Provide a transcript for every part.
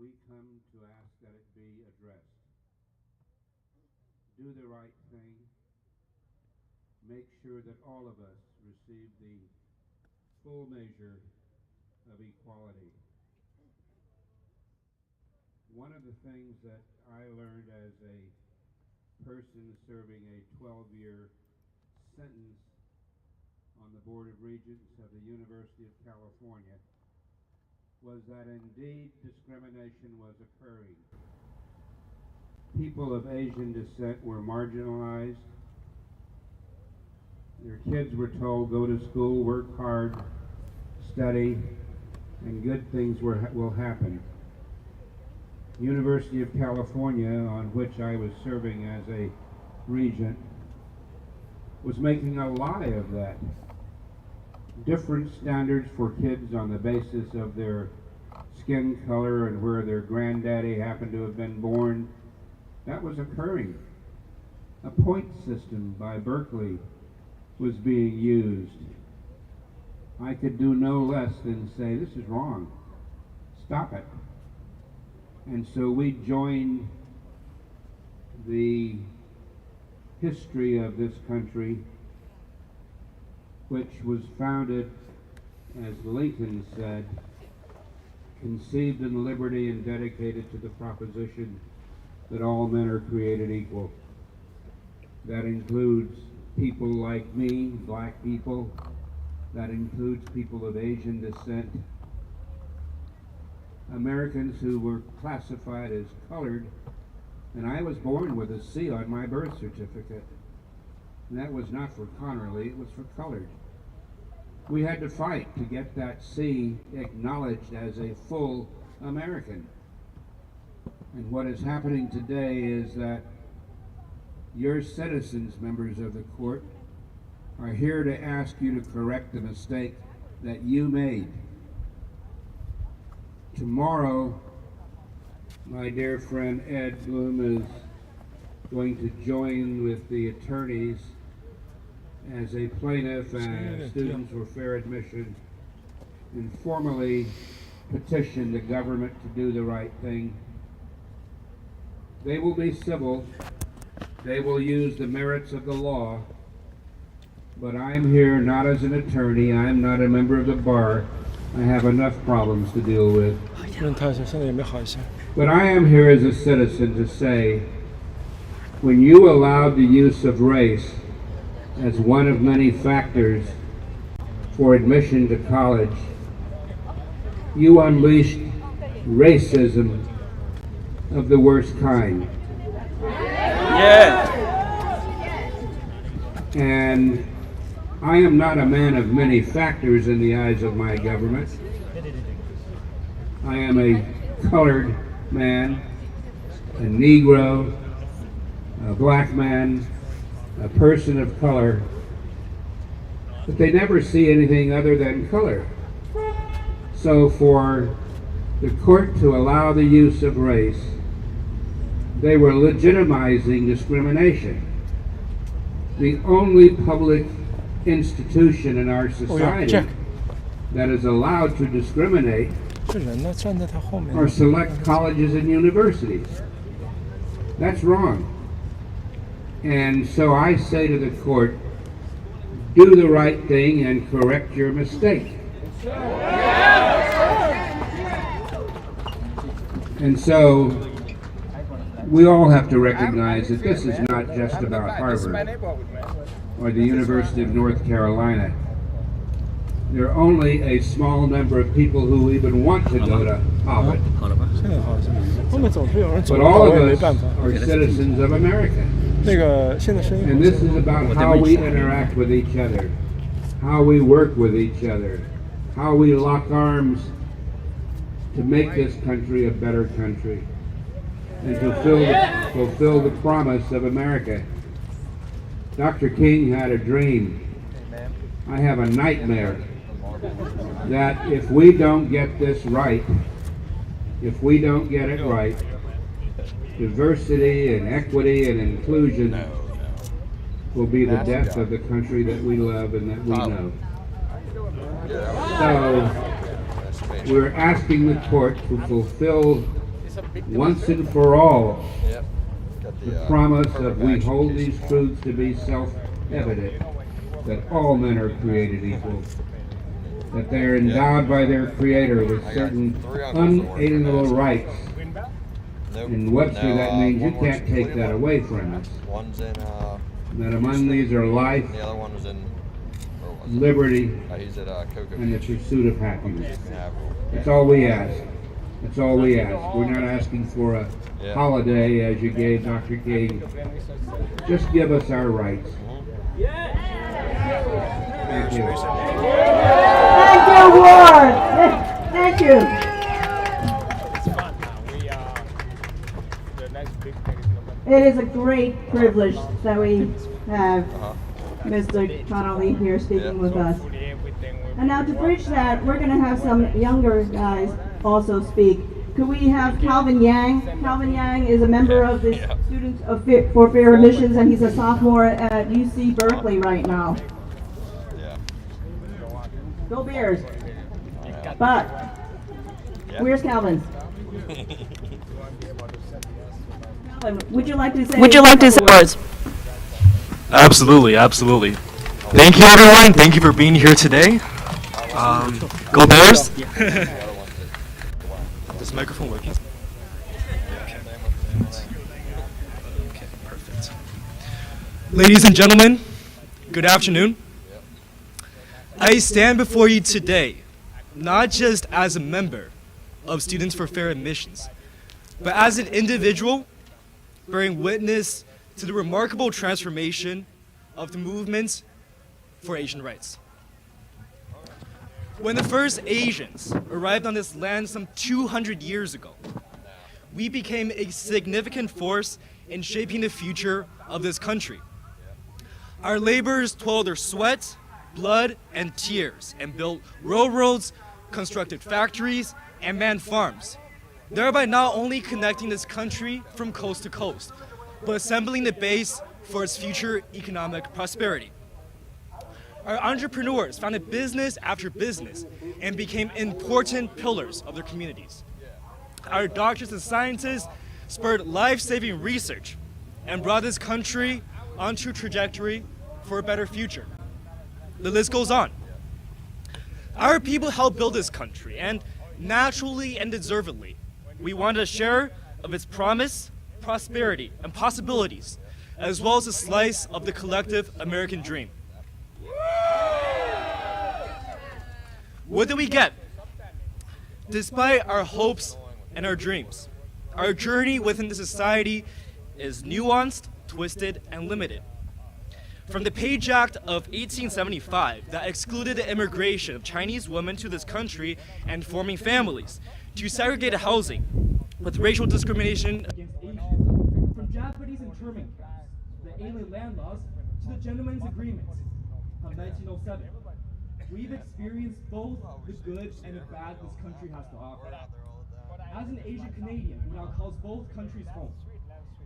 we come to ask that it be addressed. Do the right thing. Make sure that all of us receive the full measure of equality. One of the things that I learned as a person serving a 12-year sentence on the Board of Regents of the University of California was that indeed discrimination was occurring. People of Asian descent were marginalized. Their kids were told, go to school, work hard, study, and good things will happen. University of California, on which I was serving as a regent, was making a lie of that. Different standards for kids on the basis of their skin color and where their granddaddy happened to have been born. That was occurring. A point system by Berkeley was being used. I could do no less than say, this is wrong. Stop it. And so we joined the history of this country, which was founded, as Lincoln said, conceived in liberty and dedicated to the proposition that all men are created equal. That includes people like me, black people. That includes people of Asian descent. Americans who were classified as colored, and I was born with a C on my birth certificate. And that was not for Connerly, it was for colored. We had to fight to get that C acknowledged as a full American. And what is happening today is that your citizens, members of the court, are here to ask you to correct the mistake that you made. Tomorrow, my dear friend Ed Bloom is going to join with the attorneys as a plaintiff and Students for Fair Admission and formally petition the government to do the right thing. They will be civil. They will use the merits of the law. But I am here not as an attorney. I am not a member of the bar. I have enough problems to deal with. But I am here as a citizen to say, when you allowed the use of race as one of many factors for admission to college, you unleashed racism of the worst kind. Yeah. And I am not a man of many factors in the eyes of my government. I am a colored man, a Negro, a black man, a person of color, but they never see anything other than color. So for the court to allow the use of race, they were legitimizing discrimination. The only public institution in our society that is allowed to discriminate are select colleges and universities. That's wrong. And so I say to the court, do the right thing and correct your mistake. And so we all have to recognize that this is not just about Harvard or the University of North Carolina. There are only a small number of people who even want to go to Harvard. But all of us are citizens of America. And this is about how we interact with each other, how we work with each other, how we lock arms to make this country a better country and to fulfill the promise of America. Dr. King had a dream. I have a nightmare that if we don't get this right, if we don't get it right, diversity and equity and inclusion will be the death of the country that we love and that we know. So we're asking the court to fulfill once and for all, Yep. Got the promise of affirmative we action hold case these tomorrow. truths to be self-evident, that all men are created equal, that they are endowed by their Creator with I got certain 3 uncles that work for unalienable NASA. rights. Nope. In Webster, No, that means you one works can't in take that Cleveland. away from us. One's in That among these are life, and the other one was in where was it? liberty, He's at Cocoa and the Beach. pursuit of happiness. Haverhill. That's all we ask. That's all we ask. We're not asking for a Yeah. holiday as you gave Dr. King. Just give us our rights. Thank you. Thank you, Ward. Thank you. It's fun now. The next big thing is November. It is a great privilege that we have Mr. Connolly here speaking with us. Hopefully everything will And now to bridge that, we're going to have some younger guys also speak. Could we have Calvin Yang? Calvin Yang is a member of the Students for Fair Admissions, and he's a sophomore at UC Berkeley right now. Yeah. Go Bears! But where's Calvin? Calvin, would you like to say? Words? Absolutely, absolutely. Thank you, everyone. Thank you for being here today. Go Bears! Is the microphone working? Okay, perfect. Ladies and gentlemen, good afternoon. I stand before you today, not just as a member of Students for Fair Admissions, but as an individual bearing witness to the remarkable transformation of the movement for Asian rights. When the first Asians arrived on this land some 200 years ago, we became a significant force in shaping the future of this country. Our laborers toiled their sweat, blood, and tears and built railroads, constructed factories, and manned farms, thereby not only connecting this country from coast to coast, but assembling the base for its future economic prosperity. Our entrepreneurs founded business after business and became important pillars of their communities. Our doctors and scientists spurred life-saving research and brought this country onto a trajectory for a better future. The list goes on. Our people helped build this country, and naturally and deservedly, we wanted a share of its promise, prosperity, and possibilities, as well as a slice of the collective American dream. What did we get? Despite our hopes and our dreams, our journey within the society is nuanced, twisted, and limited. From the Page Act of 1875 that excluded the immigration of Chinese women to this country and forming families, to segregated housing with racial discrimination against Asians, from Japanese internment camps, the alien land laws, to the Gentlemen's Agreement of 1907. We've experienced both the good and the bad this country has to offer. As an Asian Canadian who now calls both countries home,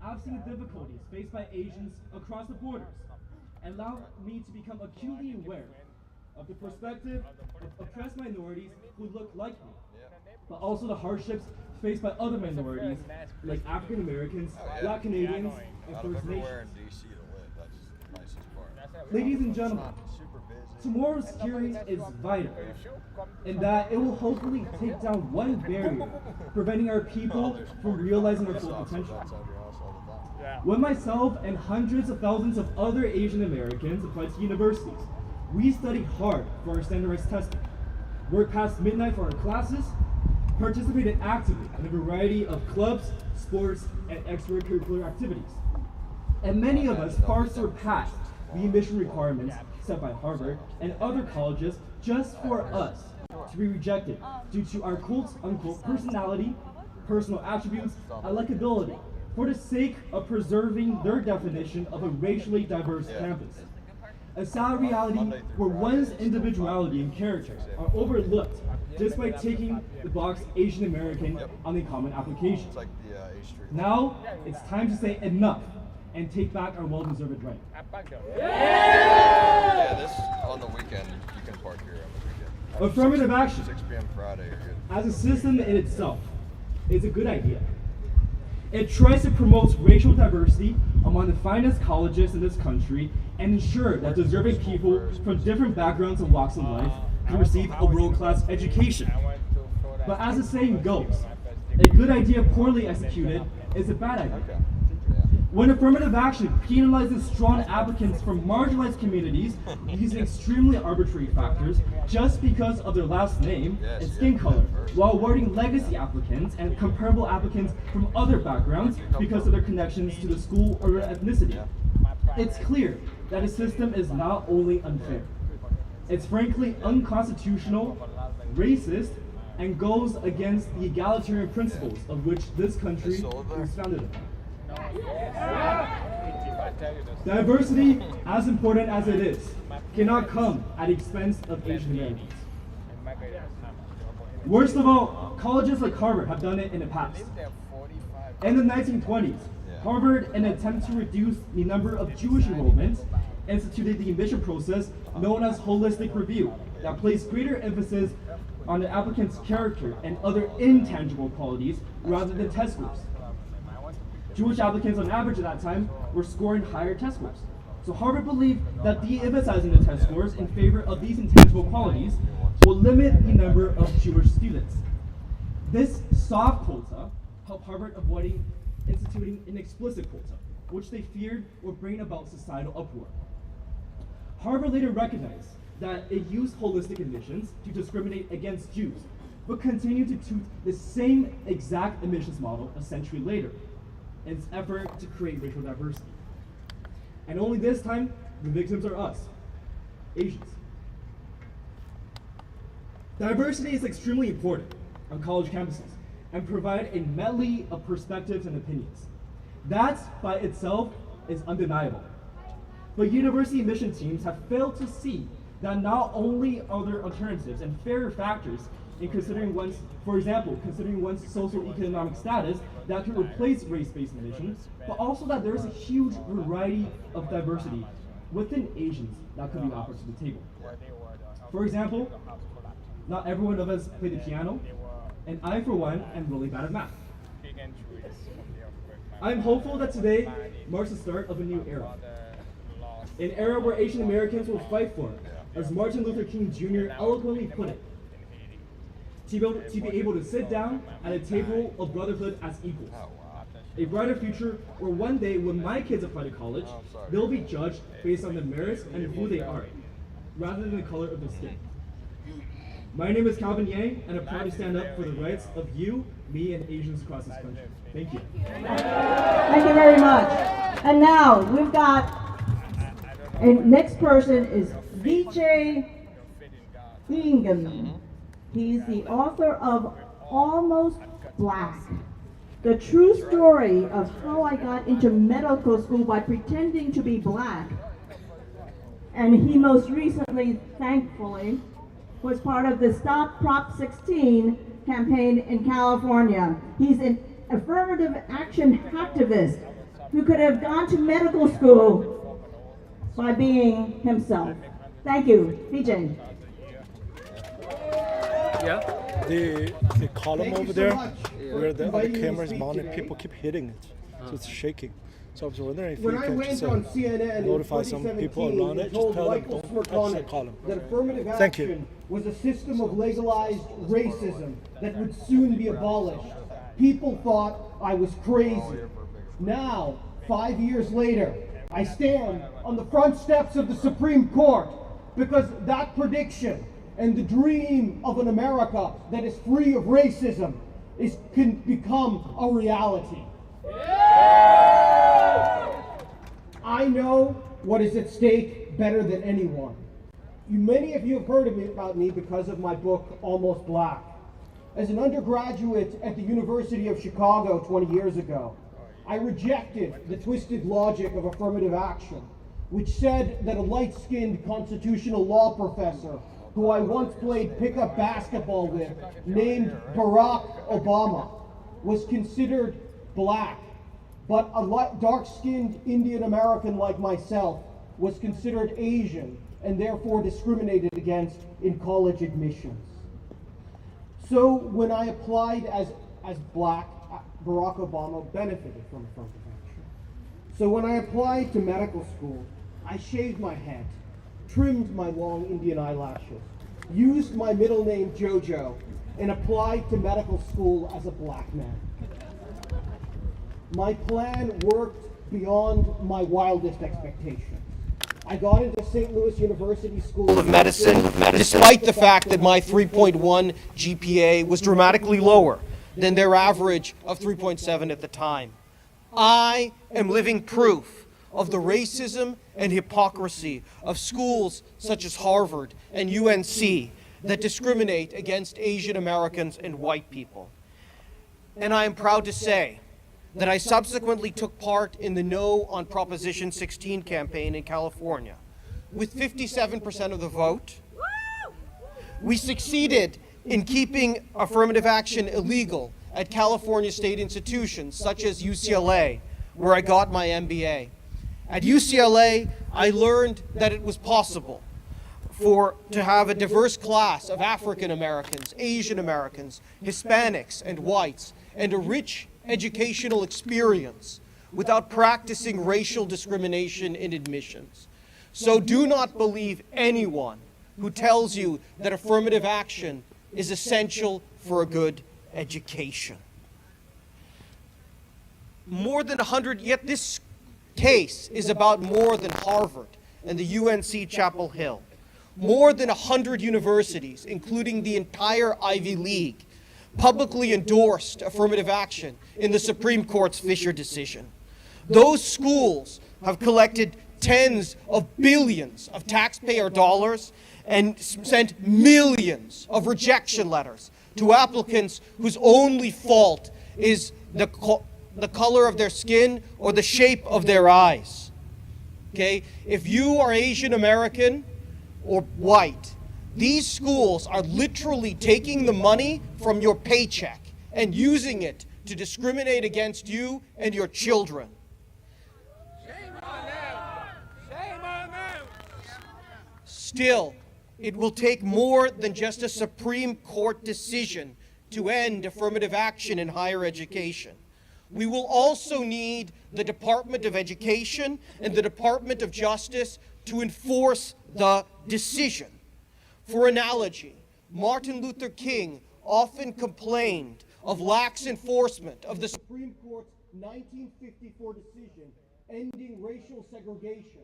I've seen the difficulties faced by Asians across the borders and allowed me to become acutely aware of the perspective of oppressed minorities who look like me, but also the hardships faced by other minorities like African Americans, Black Canadians, and First Nations. Ladies and gentlemen, tomorrow's hearing is vital in that it will hopefully take down one barrier preventing our people from realizing their full potential. When myself and hundreds of thousands of other Asian Americans applied to universities, we studied hard for our standardized testing, worked past midnight for our classes, participated actively in a variety of clubs, sports, and extracurricular activities. And many of us far surpassed the admission requirements set by Harvard and other colleges just for us to be rejected due to our quote-unquote personality, personal attributes, and likability, for the sake of preserving their definition of a racially diverse campus. A sad reality where one's individuality and character are overlooked just by taking the box Asian American on the common application. Now, it's time to say enough and take back our well-deserved right. Yeah, this on the weekend, you can park here on the weekend. Affirmative action, 6 p.m. Friday, you're good. as a system in itself, is a good idea. It tries to promote racial diversity among the finest colleges in this country and ensure that deserving people from different backgrounds and walks of life can receive a world-class education. But as the saying goes, a good idea poorly executed is a bad idea. When affirmative action penalizes strong applicants from marginalized communities using extremely arbitrary factors just because of their last name and skin color, while awarding legacy applicants and comparable applicants from other backgrounds because of their connections to the school or their ethnicity, it's clear that the system is not only unfair, it's frankly unconstitutional, racist, and goes against the egalitarian principles of which this country is founded upon. Diversity, as important as it is, cannot come at the expense of Asian Americans. Worst of all, colleges like Harvard have done it in the past. In the 1920s, Harvard, in an attempt to reduce the number of Jewish enrollments, instituted the admission process known as holistic review that placed greater emphasis on the applicant's character and other intangible qualities rather than test scores. Jewish applicants on average at that time were scoring higher test scores. So Harvard believed that de-emphasizing the test scores in favor of these intangible qualities will limit the number of Jewish students. This soft quota helped Harvard avoiding instituting an explicit quota, which they feared would bring about societal uproar. Harvard later recognized that it used holistic admissions to discriminate against Jews, but continued to toot the same exact admissions model a century later in its effort to create racial diversity. And only this time, the victims are us, Asians. Diversity is extremely important on college campuses and provide a medley of perspectives and opinions. That by itself is undeniable. But university admission teams have failed to see that not only are there alternatives and fairer factors in considering one's, for example, considering one's socioeconomic status that could replace race-based admissions, but also that there is a huge variety of diversity within Asians that could be offered to the table. For example, not everyone of us play the piano, and I, for one, am really bad at math. I'm hopeful that today marks the start of a new era. An era where Asian Americans will fight for, as Martin Luther King Jr. eloquently put it, to be able to sit down at a table of brotherhood as equals. A brighter future where one day when my kids apply to college, they'll be judged based on their merits and who they are, rather than the color of their skin. My name is Calvin Yang, and I'm proud to stand up for the rights of you, me, and Asians across this country. Thank you. Thank you very much. And now we've got, and next person is Vijay Hingham. He's the author of Almost Black, the true story of how I got into medical school by pretending to be black. And he most recently, thankfully, was part of the Stop Prop 16 campaign in California. He's an affirmative action activist who could have gone to medical school by being himself. Thank you, Vijay. The column over there, where the other camera is mounted, people keep hitting it, so it's shaking. So I was wondering if you can just notify some people around it, just tell them don't touch the column. That affirmative Thank you. action was a system of legalized racism that would soon be abolished. People thought I was crazy. Now, 5 years later, I stand on the front steps of the Supreme Court because that prediction and the dream of an America that is free of racism can become a reality. I know what is at stake better than anyone. Many of you have heard about me because of my book, Almost Black. As an undergraduate at the University of Chicago 20 years ago, I rejected the twisted logic of affirmative action, which said that a light-skinned constitutional law professor who I once played pickup basketball with, named Barack Obama, was considered black, but a dark-skinned Indian American like myself was considered Asian and therefore discriminated against in college admissions. So when I applied as black Barack Obama benefited from affirmative action. So when I applied to medical school, I shaved my head, trimmed my long Indian eyelashes, used my middle name Jojo, and applied to medical school as a black man. My plan worked beyond my wildest expectations. I got into St. Louis University School of Medicine, despite the fact that my 3.1 GPA was dramatically lower than their average of 3.7 at the time. I am living proof of the racism and hypocrisy of schools such as Harvard and UNC that discriminate against Asian Americans and white people. And I am proud to say that I subsequently took part in the No on Proposition 16 campaign in California. With 57% of the vote, we succeeded in keeping affirmative action illegal at California state institutions such as UCLA, where I got my MBA. At UCLA, I learned that it was possible to have a diverse class of African Americans, Asian Americans, Hispanics, and whites, and a rich educational experience without practicing racial discrimination in admissions. So do not believe anyone who tells you that affirmative action is essential for a good education. Yet this case is about more than Harvard and the UNC Chapel Hill. More than 100 universities, including the entire Ivy League, publicly endorsed affirmative action in the Supreme Court's Fisher decision. Those schools have collected tens of billions of taxpayer dollars and sent millions of rejection letters to applicants whose only fault is the color of their skin or the shape of their eyes. Okay? If you are Asian American or white, these schools are literally taking the money from your paycheck and using it to discriminate against you and your children. Shame on them! Shame on them! Still, it will take more than just a Supreme Court decision to end affirmative action in higher education. We will also need the Department of Education and the Department of Justice to enforce the decision. For analogy, Martin Luther King often complained of lax enforcement of the Supreme Court's 1954 decision ending racial segregation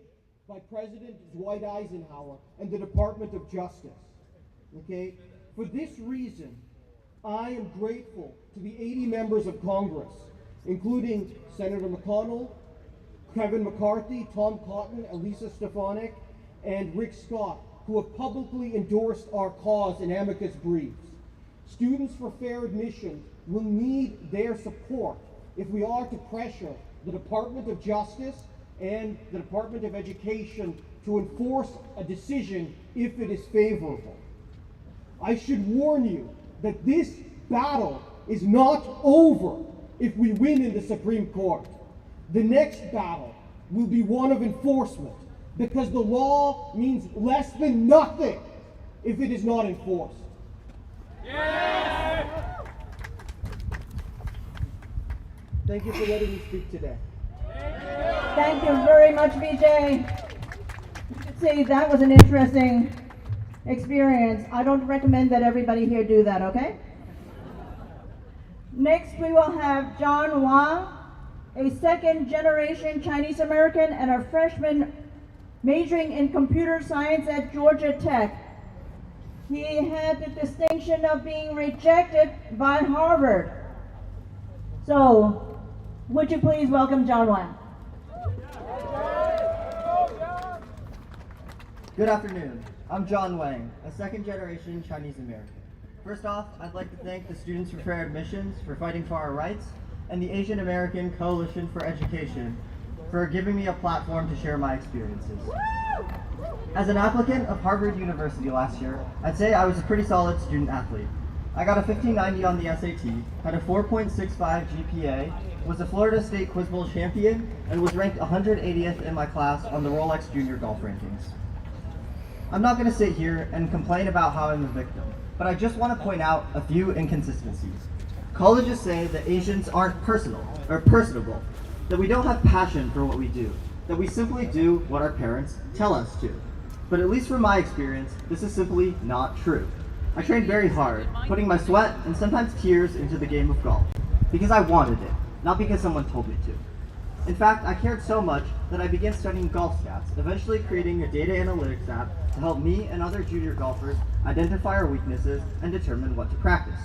by President Dwight Eisenhower and the Department of Justice. Okay? For this reason, I am grateful to the 80 members of Congress, including Senator McConnell, Kevin McCarthy, Tom Cotton, Elisa Stefanik, and Rick Scott, who have publicly endorsed our cause in amicus briefs. Students for Fair Admission will need their support if we are to pressure the Department of Justice and the Department of Education to enforce a decision if it is favorable. I should warn you that this battle is not over if we win in the Supreme Court. The next battle will be one of enforcement, because the law means less than nothing if it is not enforced. Yeah! Thank you for letting me speak today. Thank you very much, BJ. You should see that was an interesting experience. I don't recommend that everybody here do that, okay? Next, we will have John Wang, a second-generation Chinese American and a freshman majoring in computer science at Georgia Tech. He had the distinction of being rejected by Harvard. So, would you please welcome John Wang? Good afternoon. I'm John Wang, a second-generation Chinese American. First off, I'd like to thank the Students for Fair Admissions for fighting for our rights, and the Asian American Coalition for Education for giving me a platform to share my experiences. As an applicant of Harvard University last year, I'd say I was a pretty solid student athlete. I got a 1590 on the SAT, had a 4.65 GPA, was a Florida State Quiz Bowl champion, and was ranked 180th in my class on the Rolex Junior Golf Rankings. I'm not going to sit here and complain about how I'm a victim, but I just want to point out a few inconsistencies. Colleges say that Asians aren't personable, that we don't have passion for what we do, that we simply do what our parents tell us to. But at least from my experience, this is simply not true. I trained very hard, putting my sweat and sometimes tears into the game of golf, because I wanted it, not because someone told me to. In fact, I cared so much that I began studying golf stats, eventually creating a data analytics app to help me and other junior golfers identify our weaknesses and determine what to practice.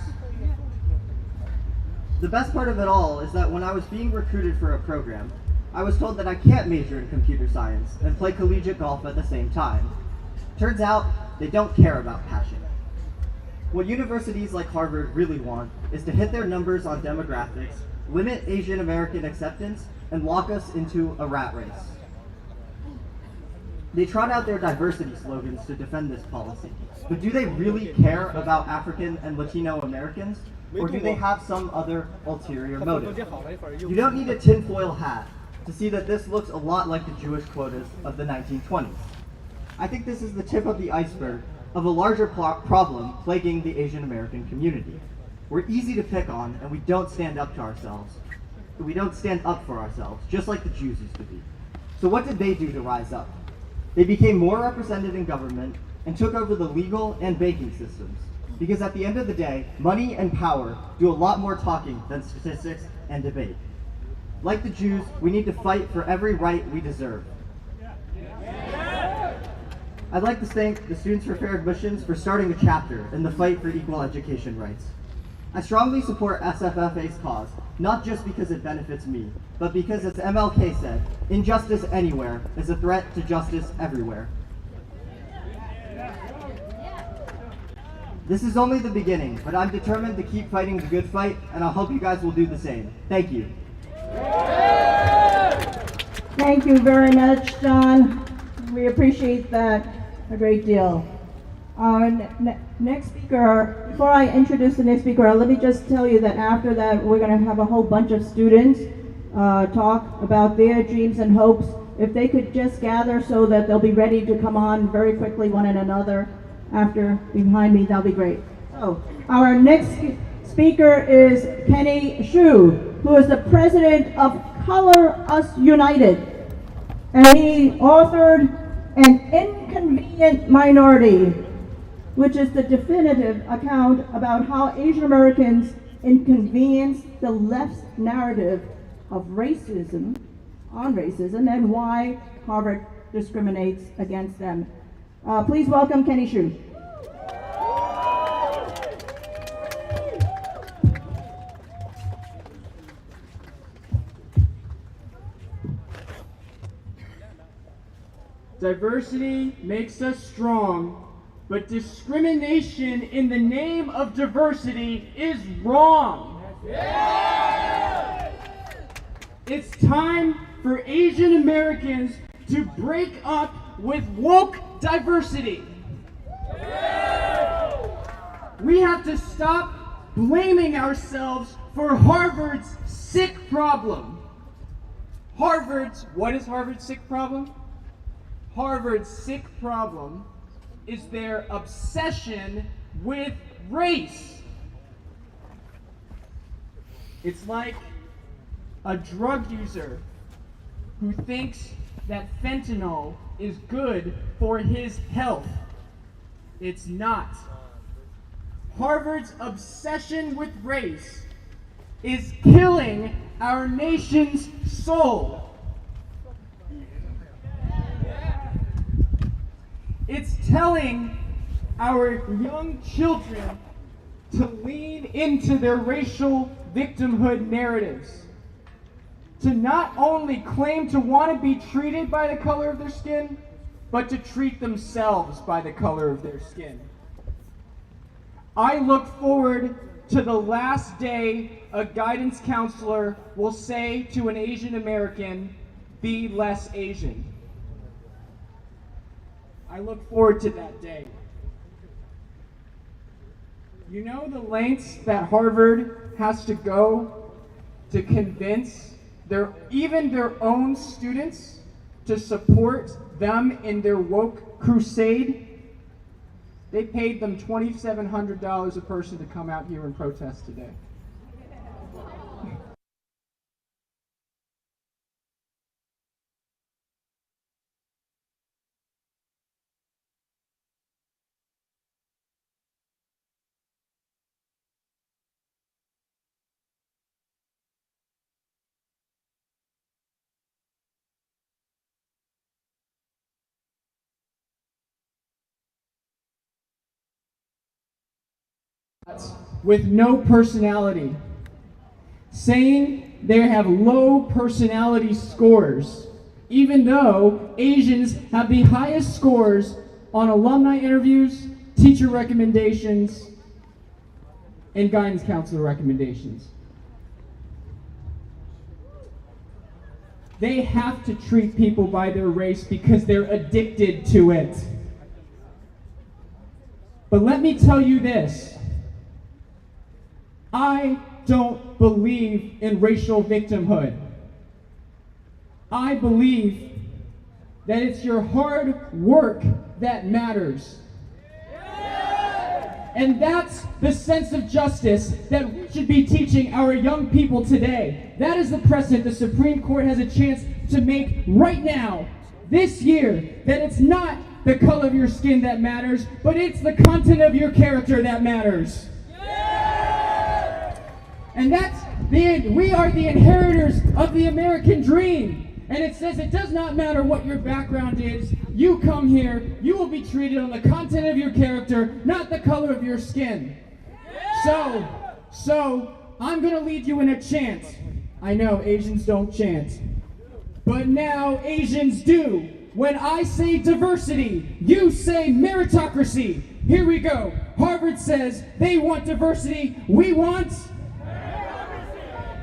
The best part of it all is that when I was being recruited for a program, I was told that I can't major in computer science and play collegiate golf at the same time. Turns out, they don't care about passion. What universities like Harvard really want is to hit their numbers on demographics, limit Asian American acceptance, and lock us into a rat race. They trot out their diversity slogans to defend this policy, but do they really care about African and Latino Americans, or do they have some other ulterior motive? You don't need a tinfoil hat to see that this looks a lot like the Jewish quotas of the 1920s. I think this is the tip of the iceberg of a larger problem plaguing the Asian American community. We're easy to pick on, and we don't stand up to ourselves. We don't stand up for ourselves, just like the Jews used to be. So what did they do to rise up? They became more represented in government and took over the legal and banking systems. Because at the end of the day, money and power do a lot more talking than statistics and debate. Like the Jews, we need to fight for every right we deserve. I'd like to thank the Students for Fair Admissions for starting a chapter in the fight for equal education rights. I strongly support SFFA's cause, not just because it benefits me, but because, as MLK said, injustice anywhere is a threat to justice everywhere. This is only the beginning, but I'm determined to keep fighting the good fight, and I hope you guys will do the same. Thank you. Thank you very much, John. We appreciate that a great deal. Our next speaker, before I introduce the next speaker, let me just tell you that after that we're going to have a whole bunch of students talk about their dreams and hopes. If they could just gather so that they'll be ready to come on very quickly one and another after behind me, that'll be great. So our next speaker is Kenny Xu, who is the president of Color Us United, and he authored An Inconvenient Minority, which is the definitive account about how Asian Americans inconvenience the left's narrative of racism, and why Harvard discriminates against them. Please welcome Kenny Xu. Diversity makes us strong, but discrimination in the name of diversity is wrong. Yeah! It's time for Asian Americans to break up with woke diversity. Yeah! We have to stop blaming ourselves for Harvard's sick problem. What is Harvard's sick problem? Harvard's sick problem is their obsession with race. It's like a drug user who thinks that fentanyl is good for his health. It's not. Harvard's obsession with race is killing our nation's soul. It's telling our young children to lean into their racial victimhood narratives, to not only claim to want to be treated by the color of their skin, but to treat themselves by the color of their skin. I look forward to the last day a guidance counselor will say to an Asian American, "Be less Asian." I look forward to that day. You know the lengths that Harvard has to go to convince even their own students to support them in their woke crusade? They paid them $2,700 a person to come out here and protest today. with no personality, saying they have low personality scores, even though Asians have the highest scores on alumni interviews, teacher recommendations, and guidance counselor recommendations. They have to treat people by their race because they're addicted to it. But let me tell you this. I don't believe in racial victimhood. I believe that it's your hard work that matters. And that's the sense of justice that we should be teaching our young people today. That is the precedent the Supreme Court has a chance to make right now, this year, that it's not the color of your skin that matters, but it's the content of your character that matters. And we are the inheritors of the American dream. And it says it does not matter what your background is. You come here, you will be treated on the content of your character, not the color of your skin. So I'm going to lead you in a chant. I know Asians don't chant, but now Asians do. When I say diversity, you say meritocracy. Here we go. Harvard says they want diversity, we want meritocracy.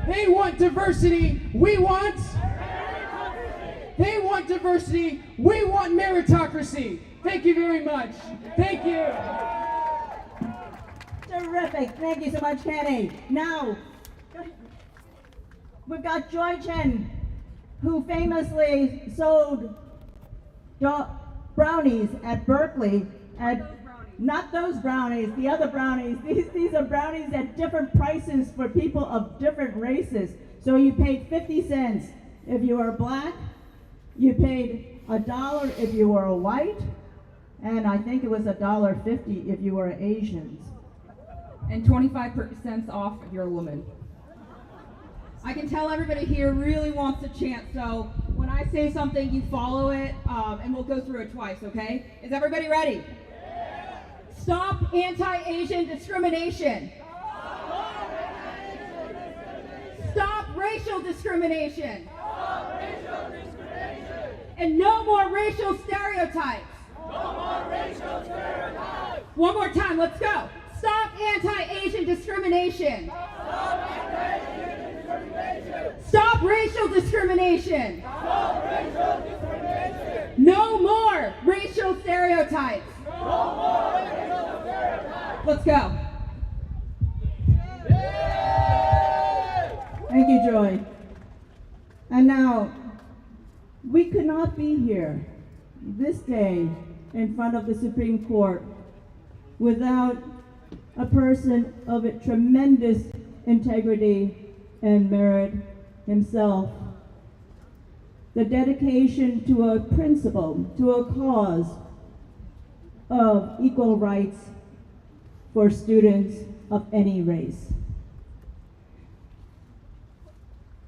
They want diversity, we want meritocracy. They want diversity, we want meritocracy. Thank you very much. Thank you. Terrific. Thank you so much, Cathy. Now, we've got Joy Chen, who famously sold brownies at Berkeley. Not those brownies, the other brownies. These are brownies at different prices for people of different races. So you paid 50 cents if you were black, you paid $1 if you were white, and I think it was $1.50 if you were Asians. And 25% off if you're a woman. I can tell everybody here really wants to chant, so when I say something, you follow it, and we'll go through it twice, okay? Is everybody ready? Yeah. Stop anti-Asian discrimination. Stop racial discrimination. Stop racial discrimination. And no more racial stereotypes. No more racial stereotypes. One more time, let's go. Stop anti-Asian discrimination. Stop anti-Asian discrimination. Stop racial discrimination. Stop racial discrimination. No more racial stereotypes. No more racial stereotypes. Let's go. Thank you, Joy. And now, we could not be here this day in front of the Supreme Court without a person of a tremendous integrity and merit himself. The dedication to a principle, to a cause of equal rights for students of any race.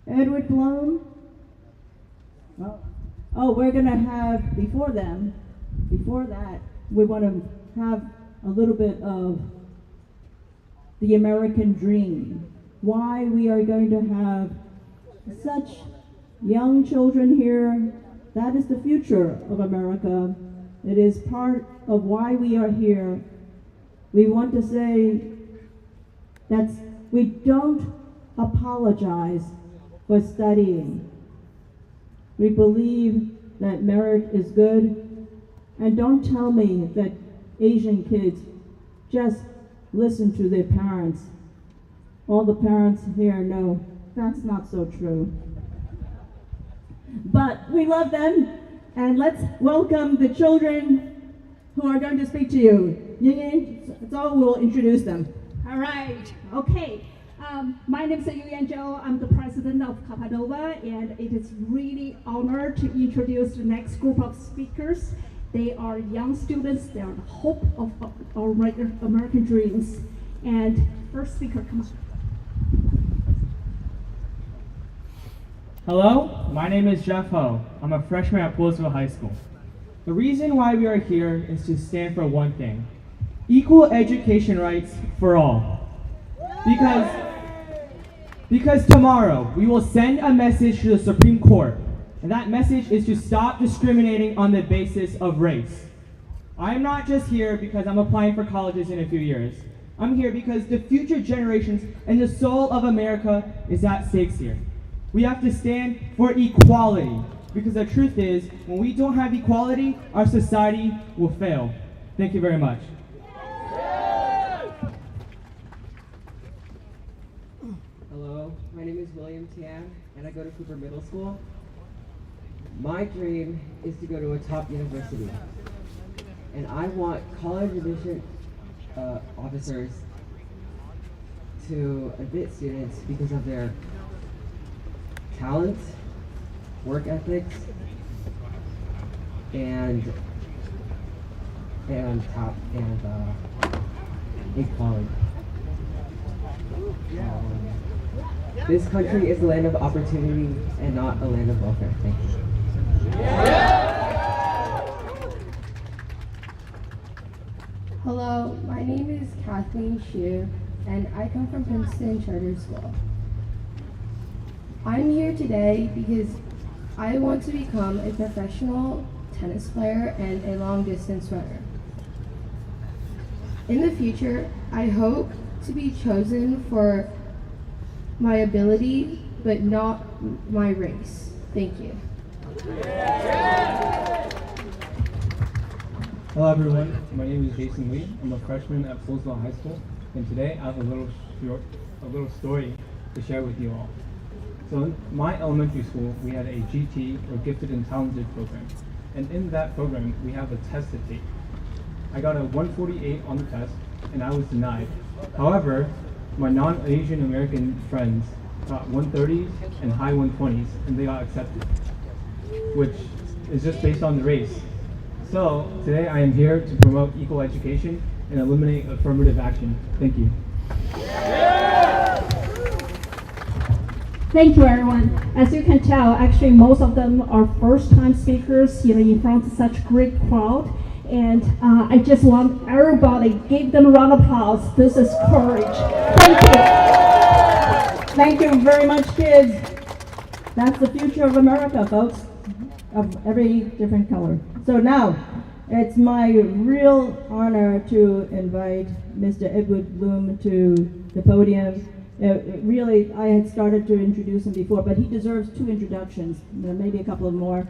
Edward Blum. Oh, we're going to have, before that, we want to have a little bit of the American dream. Why we are going to have such young children here. That is the future of America. It is part of why we are here. We want to say that we don't apologize for studying. We believe that merit is good. And don't tell me that Asian kids just listen to their parents. All the parents here know that's not so true. But we love them, and let's welcome the children who are going to speak to you. Yin, so we'll introduce them. All right, okay. My name is Yu Yanzhou. I'm the president of Capanova, and it is really honor to introduce the next group of speakers. They are young students. They are the hope of our American dreams. And first speaker, come on. Hello, my name is Jeff Ho. I'm a freshman at Poolsville High School. The reason why we are here is to stand for one thing. equal education rights for all. Because tomorrow we will send a message to the Supreme Court, and that message is to stop discriminating on the basis of race. I'm not just here because I'm applying for colleges in a few years. I'm here because the future generations and the soul of America is at stake here. We have to stand for equality, because the truth is, when we don't have equality, our society will fail. Thank you very much. Hello, my name is William Tian, and I go to Cooper Middle School. My dream is to go to a top university, and I want college admission officers to admit students because of their talent, work ethics, and equality. This country is a land of opportunity and not a land of welfare. Thank you. Hello, my name is Cathy and I come from Princeton Charter School. I'm here today because I want to become a professional tennis player and a long-distance runner. In the future, I hope to be chosen for my ability, but not my race. Thank you. Hello everyone, my name is Jason Lee. I'm a freshman at Folesville High School, and today I have a little story to share with you all. So in my elementary school, we had a GT, or Gifted and Talented program, and in that program, we have a test to take. I got a 148 on the test, and I was denied. However, my non-Asian American friends got 130s and high 120s, and they got accepted, which is just based on the race. So today I am here to promote equal education and eliminate affirmative action. Thank you. Thank you, everyone. As you can tell, actually most of them are first-time speakers, in front of such great crowd. And I just want everybody, give them a round of applause. This is courage. Thank you. Thank you very much, kids. That's the future of America, folks, of every different color. So now, it's my real honor to invite Mr. Edward Bloom to the podium. Really, I had started to introduce him before, but he deserves 2 introductions, maybe a couple of more.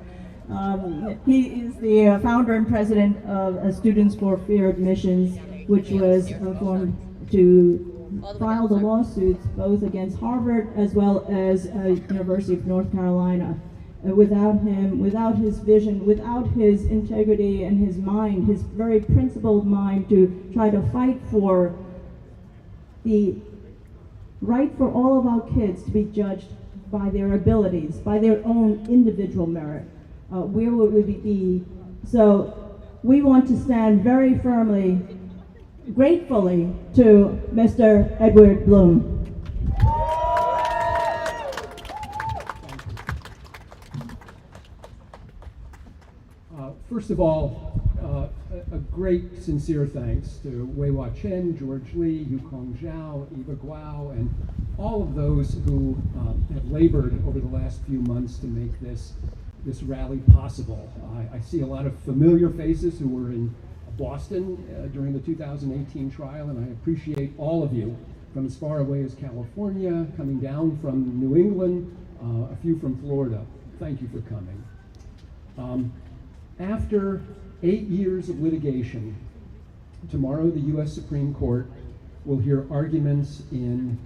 He is the founder and president of Students for Fair Admissions, which was formed to file the lawsuits both against Harvard as well as University of North Carolina. Without him, without his vision, without his integrity and his mind, his very principled mind to try to fight for the right for all of our kids to be judged by their abilities, by their own individual merit, where would we be? So we want to stand very firmly, gratefully to Mr. Edward Bloom. First of all, a great sincere thanks to Wei Hua Chen, George Lee, Yukong Zhao, Eva Guao, and all of those who have labored over the last few months to make this rally possible. I see a lot of familiar faces who were in Boston during the 2018 trial, and I appreciate all of you from as far away as California, coming down from New England, a few from Florida. Thank you for coming. After 8 years of litigation, tomorrow the U.S. Supreme Court will hear arguments in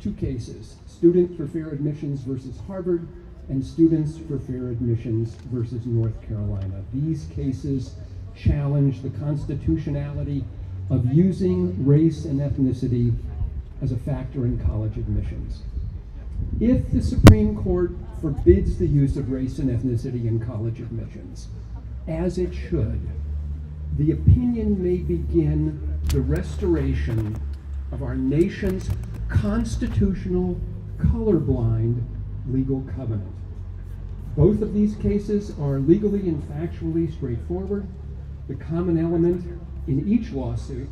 2 cases, Students for Fair Admissions versus Harvard and Students for Fair Admissions versus North Carolina. These cases challenge the constitutionality of using race and ethnicity as a factor in college admissions. If the Supreme Court forbids the use of race and ethnicity in college admissions, as it should, the opinion may begin the restoration of our nation's constitutional colorblind legal covenant. Both of these cases are legally and factually straightforward. The common element in each lawsuit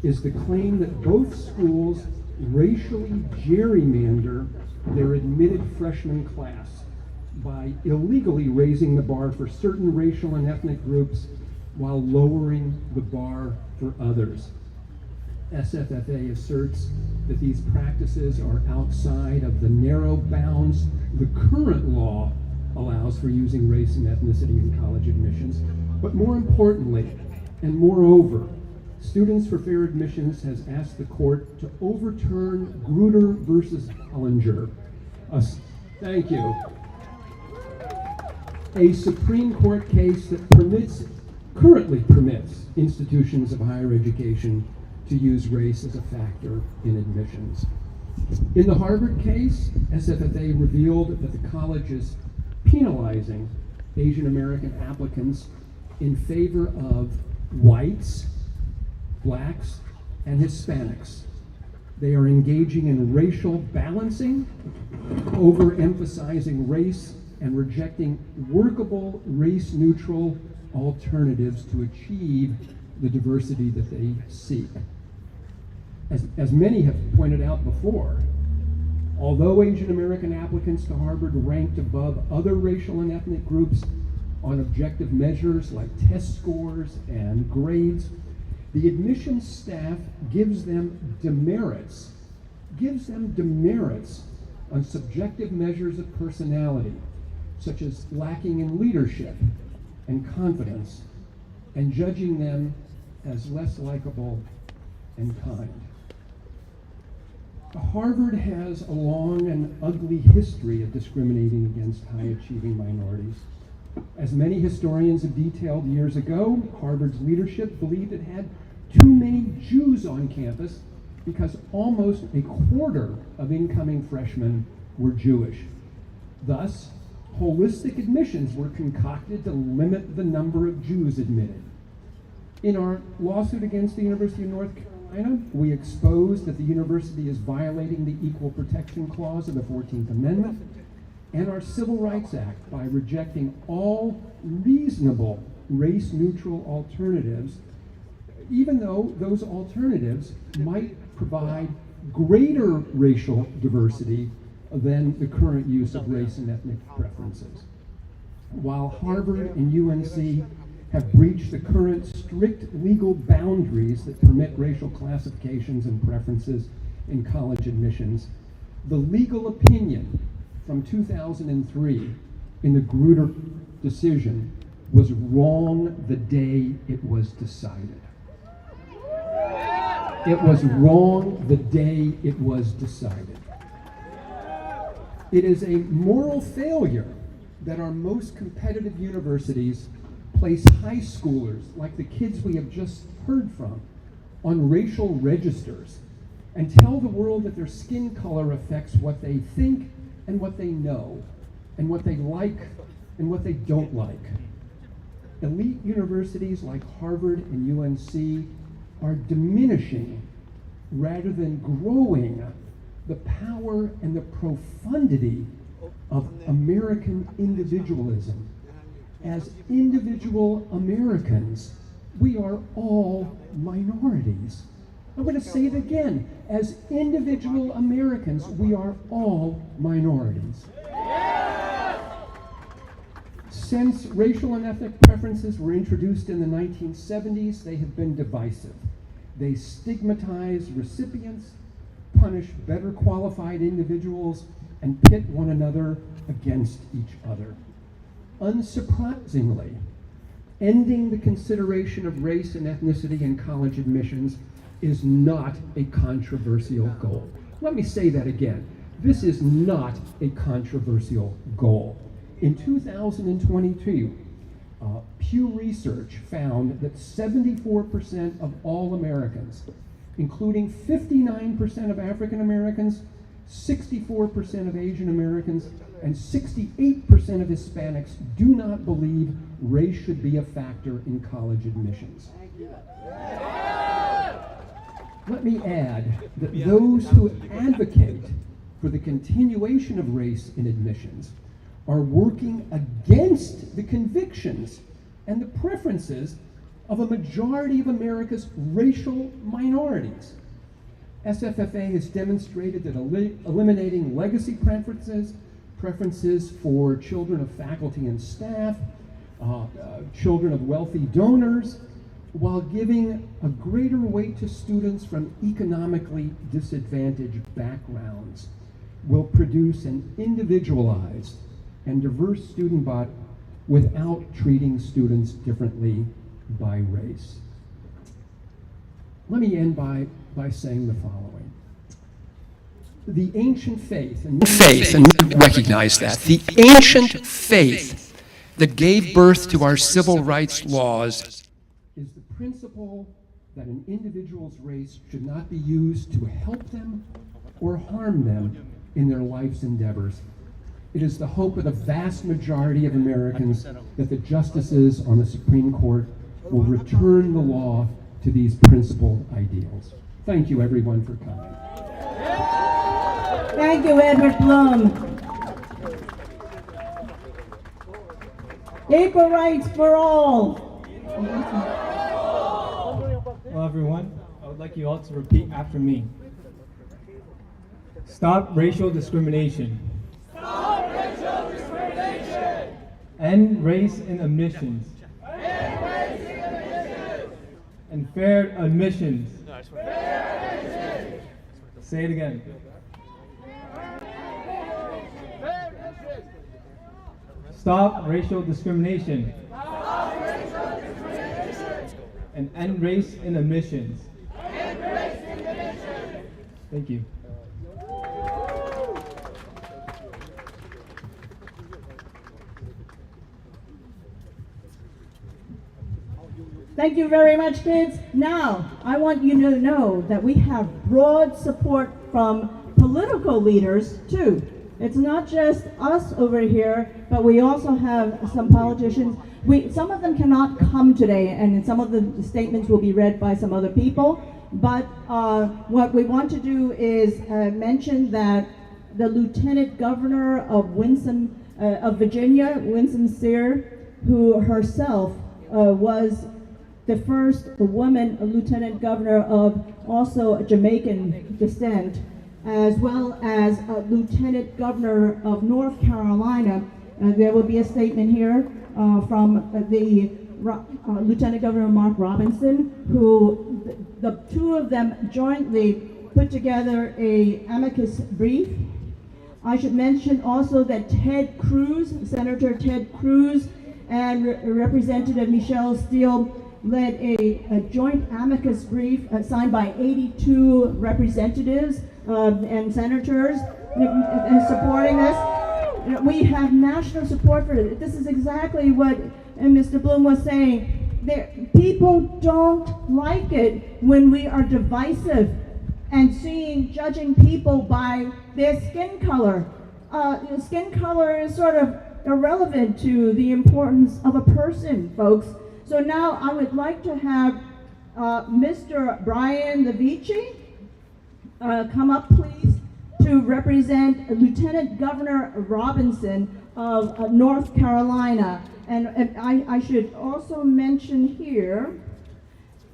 is the claim that both schools racially gerrymander their admitted freshman class by illegally raising the bar for certain racial and ethnic groups while lowering the bar for others. SFFA asserts that these practices are outside of the narrow bounds the current law allows for using race and ethnicity in college admissions. But more importantly, and moreover, Students for Fair Admissions has asked the court to overturn Grutter versus Hollinger. Thank you. A Supreme Court case that currently permits institutions of higher education to use race as a factor in admissions. In the Harvard case, SFFA revealed that the college is penalizing Asian American applicants in favor of whites, blacks, and Hispanics. They are engaging in racial balancing, overemphasizing race, and rejecting workable race-neutral alternatives to achieve the diversity that they seek. As many have pointed out before, although Asian American applicants to Harvard ranked above other racial and ethnic groups on objective measures like test scores and grades, the admissions staff gives them demerits on subjective measures of personality, such as lacking in leadership and confidence, and judging them as less likable and kind. Harvard has a long and ugly history of discriminating against high-achieving minorities. As many historians have detailed years ago, Harvard's leadership believed it had too many Jews on campus because almost a quarter of incoming freshmen were Jewish. Thus, holistic admissions were concocted to limit the number of Jews admitted. In our lawsuit against the University of North Carolina, we exposed that the university is violating the Equal Protection Clause of the 14th Amendment and our Civil Rights Act by rejecting all reasonable race-neutral alternatives, even though those alternatives might provide greater racial diversity than the current use of race and ethnic preferences. While Harvard and UNC have breached the current strict legal boundaries that permit racial classifications and preferences in college admissions, the legal opinion from 2003 in the Grutter decision was wrong the day it was decided. It was wrong the day it was decided. It is a moral failure that our most competitive universities place high schoolers, like the kids we have just heard from, on racial registers and tell the world that their skin color affects what they think and what they know, and what they like and what they don't like. Elite universities like Harvard and UNC are diminishing rather than growing the power and the profundity of American individualism. As individual Americans, we are all minorities. I'm going to say it again. As individual Americans, we are all minorities. Since racial and ethnic preferences were introduced in the 1970s, they have been divisive. They stigmatize recipients, punish better qualified individuals, and pit one another against each other. Unsurprisingly, ending the consideration of race and ethnicity in college admissions is not a controversial goal. Let me say that again. This is not a controversial goal. In 2022, Pew Research found that 74% of all Americans, including 59% of African Americans, 64% of Asian Americans, and 68% of Hispanics do not believe race should be a factor in college admissions. Let me add that those who advocate for the continuation of race in admissions are working against the convictions and the preferences of a majority of America's racial minorities. SFFA has demonstrated that eliminating legacy preferences for children of faculty and staff, children of wealthy donors, while giving a greater weight to students from economically disadvantaged backgrounds, will produce an individualized and diverse student body without treating students differently by race. Let me end by saying the following. The ancient faith, and we recognize that, the ancient faith that gave birth to our civil rights laws is the principle that an individual's race should not be used to help them or harm them in their life's endeavors. It is the hope of the vast majority of Americans that the justices on the Supreme Court will return the law to these principal ideals. Thank you, everyone, for coming. Thank you, Edward Blum. Equal rights for all. Hello, everyone. I would like you all to repeat after me. Stop racial discrimination. Stop racial discrimination. End race in admissions. End race in admissions. And fair admissions. Fair admissions. Say it again. Stop racial discrimination. Stop racial discrimination. And end race in admissions. End race in admissions. Thank you. Thank you very much, kids. Now, I want you to know that we have broad support from political leaders, too. It's not just us over here, but we also have some politicians. Some of them cannot come today, and some of the statements will be read by some other people. But what we want to do is mention that the Lieutenant Governor of Virginia, Winsome Sear, who herself was the first woman lieutenant governor of also Jamaican descent, as well as lieutenant governor of North Carolina. There will be a statement here from the Lieutenant Governor Mark Robinson, who the two of them jointly put together a amicus brief. I should mention also that Ted Cruz, Senator Ted Cruz, and Representative Michelle Steele led a joint amicus brief signed by 82 representatives and senators supporting this. We have national support for it. This is exactly what Mr. Bloom was saying. People don't like it when we are divisive and judging people by their skin color. Skin color is sort of irrelevant to the importance of a person, folks. So now I would like to have Mr. Brian Levici come up, please, to represent Lieutenant Governor Robinson of North Carolina. And I should also mention here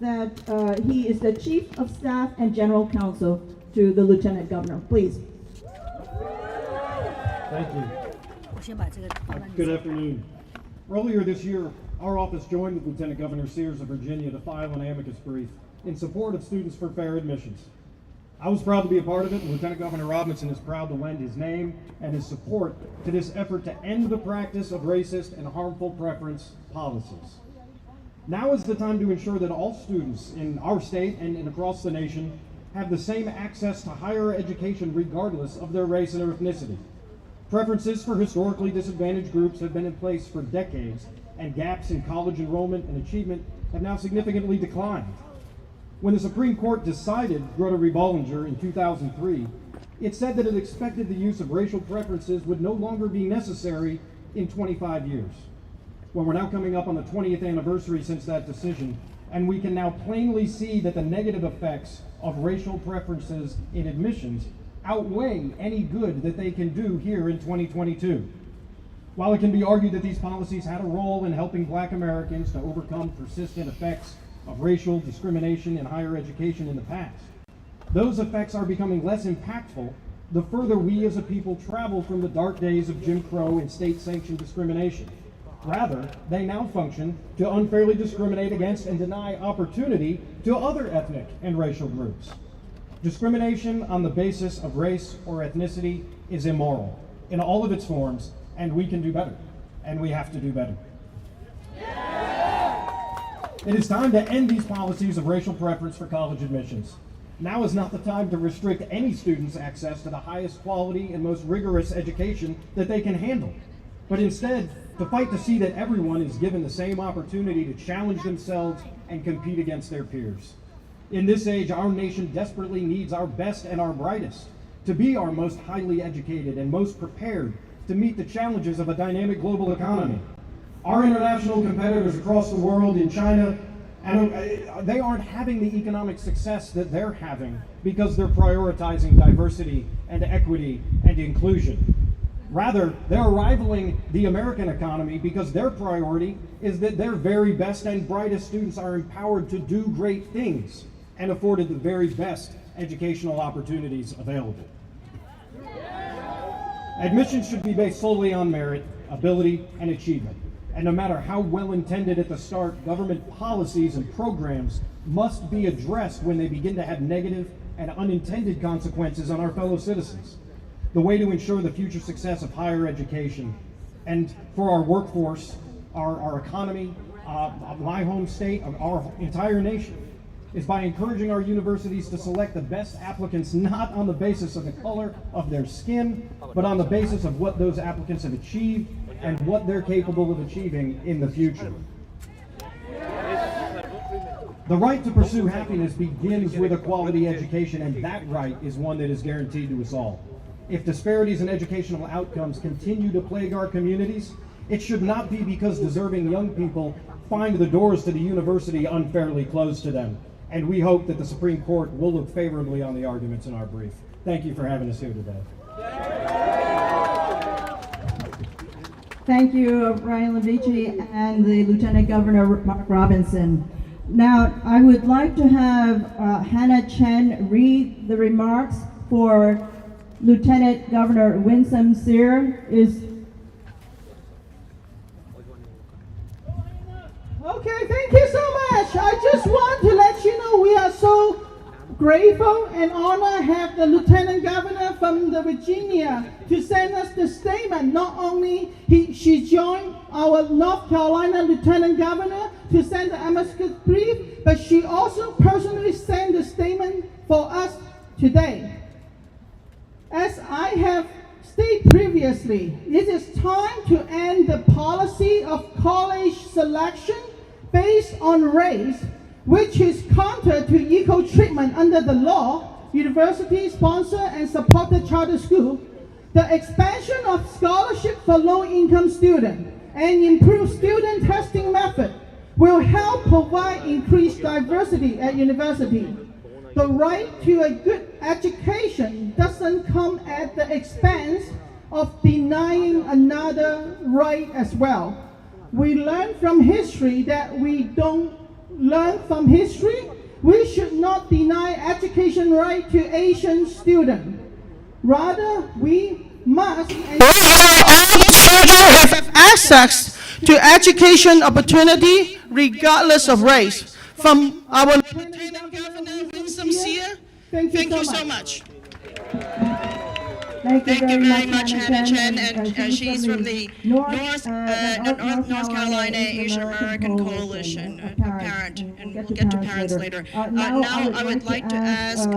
that he is the Chief of Staff and General Counsel to the Lieutenant Governor. Please. Thank you. Good afternoon. Earlier this year, our office joined with Lieutenant Governor Sears of Virginia to file an amicus brief in support of Students for Fair Admissions. I was proud to be a part of it, and Lieutenant Governor Robinson is proud to lend his name and his support to this effort to end the practice of racist and harmful preference policies. Now is the time to ensure that all students in our state and across the nation have the same access to higher education regardless of their race and ethnicity. Preferences for historically disadvantaged groups have been in place for decades, and gaps in college enrollment and achievement have now significantly declined. When the Supreme Court decided Greta v. Bollinger in 2003, it said that it expected the use of racial preferences would no longer be necessary in 25 years. Well, we're now coming up on the 20th anniversary since that decision, and we can now plainly see that the negative effects of racial preferences in admissions outweigh any good that they can do here in 2022. While it can be argued that these policies had a role in helping Black Americans to overcome persistent effects of racial discrimination in higher education in the past, those effects are becoming less impactful the further we as a people travel from the dark days of Jim Crow and state-sanctioned discrimination. Rather, they now function to unfairly discriminate against and deny opportunity to other ethnic and racial groups. Discrimination on the basis of race or ethnicity is immoral in all of its forms, and we can do better, and we have to do better. It is time to end these policies of racial preference for college admissions. Now is not the time to restrict any student's access to the highest quality and most rigorous education that they can handle, but instead to fight to see that everyone is given the same opportunity to challenge themselves and compete against their peers. In this age, our nation desperately needs our best and our brightest to be our most highly educated and most prepared to meet the challenges of a dynamic global economy. Our international competitors across the world in China, and they aren't having the economic success that they're having because they're prioritizing diversity and equity and inclusion. Rather, they're rivaling the American economy because their priority is that their very best and brightest students are empowered to do great things and afforded the very best educational opportunities available. Admissions should be based solely on merit, ability, and achievement. And no matter how well intended at the start, government policies and programs must be addressed when they begin to have negative and unintended consequences on our fellow citizens. The way to ensure the future success of higher education and for our workforce, our economy, my home state, our entire nation, is by encouraging our universities to select the best applicants not on the basis of the color of their skin, but on the basis of what those applicants have achieved and what they're capable of achieving in the future. The right to pursue happiness begins with a quality education, and that right is one that is guaranteed to us all. If disparities in educational outcomes continue to plague our communities, it should not be because deserving young people find the doors to the university unfairly closed to them. And we hope that the Supreme Court will look favorably on the arguments in our brief. Thank you for having us here today. Thank you, Ryan Levici and the Lieutenant Governor, Mark Robinson. Now, I would like to have Hannah Chen read the remarks for Lieutenant Governor Winsome Sear. Okay, thank you so much. I just want to let you know we are so grateful and honored to have the Lieutenant Governor from Virginia to send us the statement. Not only she joined our North Carolina Lieutenant Governor to send the amicus brief, but she also personally sent the statement for us today. As I have stated previously, it is time to end the policy of college selection based on race, which is counter to equal treatment under the law, university sponsor and supported charter school, the expansion of scholarship for low-income students, and improved student testing method will help provide increased diversity at university. The right to a good education doesn't come at the expense of denying another right as well. We learn from history that we don't learn from history. We should not deny education right to Asian students. Rather, we must ensure all children have access to education opportunity regardless of race. From our Lieutenant Governor Winsome Sear, thank you so much. Thank you very much, Hannah Chen, and she's from the North Carolina Asian American Coalition, parent, and we'll get to parents later. Now I would like to ask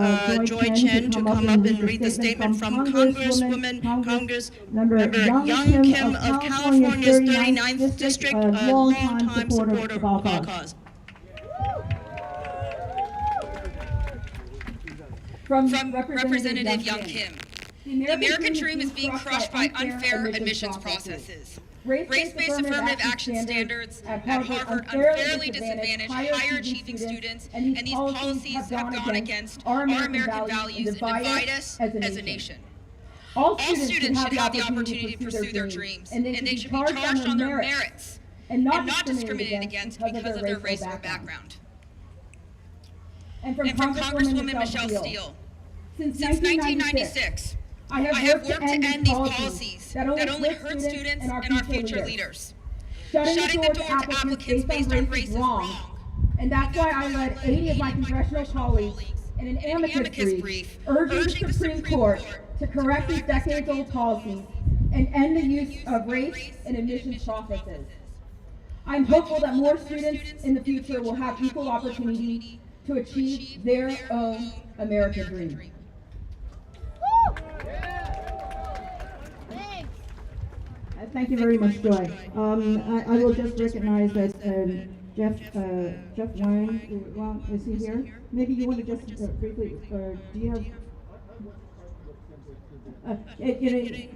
Joy Chen to come up and read the statement from Congresswoman, Congressmember Young Kim of California's 39th District, a longtime supporter of our cause. From Representative Young Kim. The American dream is being crushed by unfair admissions processes. Race-based affirmative action standards at Harvard unfairly disadvantage higher-achieving students, and these policies have gone against our American values and divide us as a nation. All students should have the opportunity to pursue their dreams, and they should be charged on their merits, and not discriminated against because of their race or background. And from Congresswoman Michelle Steele, since 1996, I have worked to end these policies that only hurt students and our future leaders. Shutting the door to applicants based on race is wrong. And that's why I led 80 of my congressional colleagues in an amicus brief urging the Supreme Court to correct these decades-old policies and end the use of race in admissions processes. I'm hopeful that more students in the future will have equal opportunity to achieve their own American dream. Thank you very much, Joy. I will just recognize that Jeff Wang, is he here? Maybe you want to just briefly, do you have?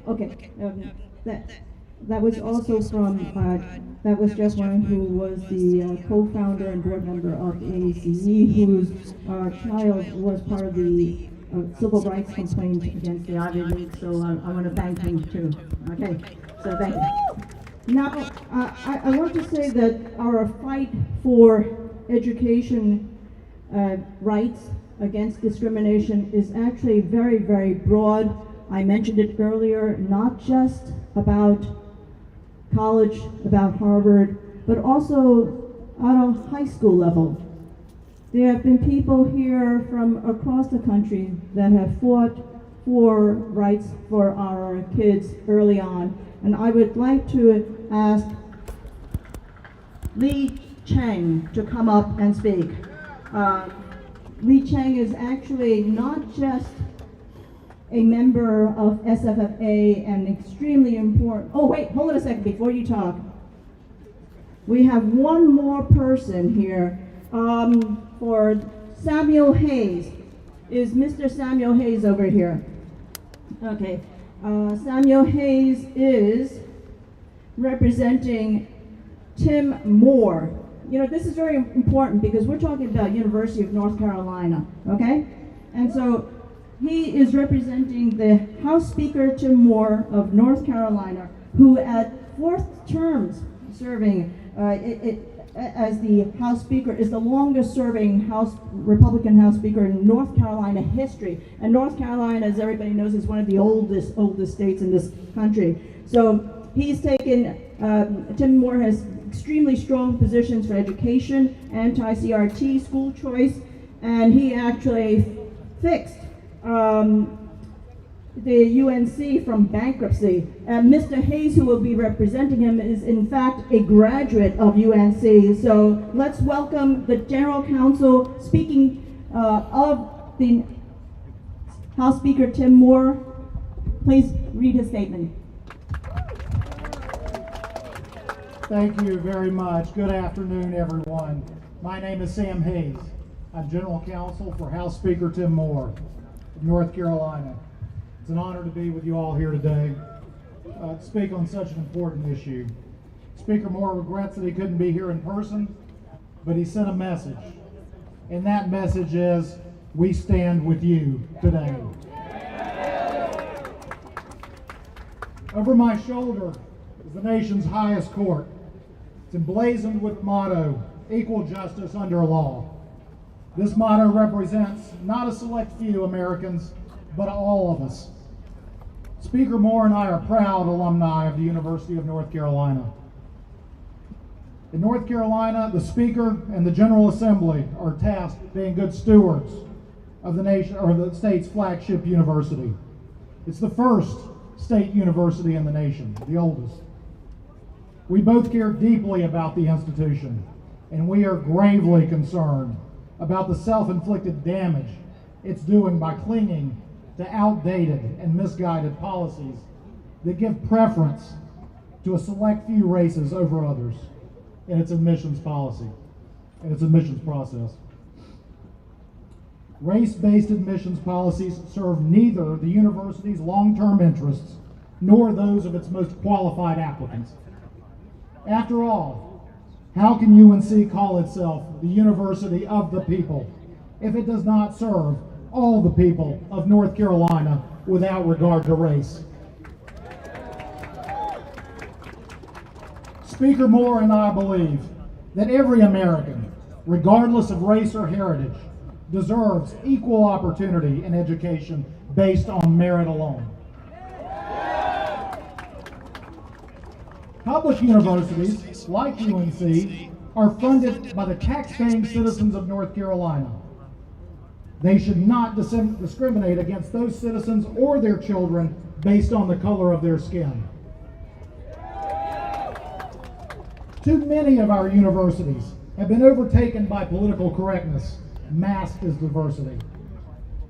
Okay. That was also from, that was Jeff Wang, who was the co-founder and board member of the AACE, whose child was part of the civil rights complaint against the Ivy League, so I want to thank him too. Okay, so thank you. Now, I want to say that our fight for education rights against discrimination is actually very, very broad. I mentioned it earlier, not just about college, about Harvard, but also at a high school level. There have been people here from across the country that have fought for rights for our kids early on. And I would like to ask Li Cheng to come up and speak. Li Cheng is actually not just a member of SFFA and extremely important. Oh wait, hold on a second before you talk. We have one more person here for Samuel Hayes. Is Mr. Samuel Hayes over here? Okay, Samuel Hayes is representing Tim Moore. You know, this is very important because we're talking about University of North Carolina, okay? And so he is representing the House Speaker Tim Moore of North Carolina, who at 4th terms serving as the House Speaker is the longest serving Republican House Speaker in North Carolina history. And North Carolina, as everybody knows, is one of the oldest states in this country. So he's taken, Tim Moore has extremely strong positions for education, anti-CRT, school choice, and he actually fixed the UNC from bankruptcy. Mr. Hayes, who will be representing him, is in fact a graduate of UNC. So let's welcome the General Counsel speaking of the House Speaker Tim Moore. Please read his statement. Thank you very much. Good afternoon, everyone. My name is Sam Hayes. I'm General Counsel for House Speaker Tim Moore of North Carolina. It's an honor to be with you all here today to speak on such an important issue. Speaker Moore regrets that he couldn't be here in person, but he sent a message. And that message is, we stand with you today. Over my shoulder is the nation's highest court. It's emblazoned with the motto, equal justice under law. This motto represents not a select few Americans, but all of us. Speaker Moore and I are proud alumni of the University of North Carolina. In North Carolina, the Speaker and the General Assembly are tasked with being good stewards of the nation, or the state's flagship university. It's the first state university in the nation, the oldest. We both care deeply about the institution, and we are gravely concerned about the self-inflicted damage it's doing by clinging to outdated and misguided policies that give preference to a select few races over others in its admissions policy, in its admissions process. Race-based admissions policies serve neither the university's long-term interests nor those of its most qualified applicants. After all, how can UNC call itself the University of the People if it does not serve all the people of North Carolina without regard to race. Speaker Moore and I believe that every American, regardless of race or heritage, deserves equal opportunity in education based on merit alone. Public universities, like UNC, are funded by the tax-paying citizens of North Carolina. They should not discriminate against those citizens or their children based on the color of their skin. Too many of our universities have been overtaken by political correctness, masked as diversity.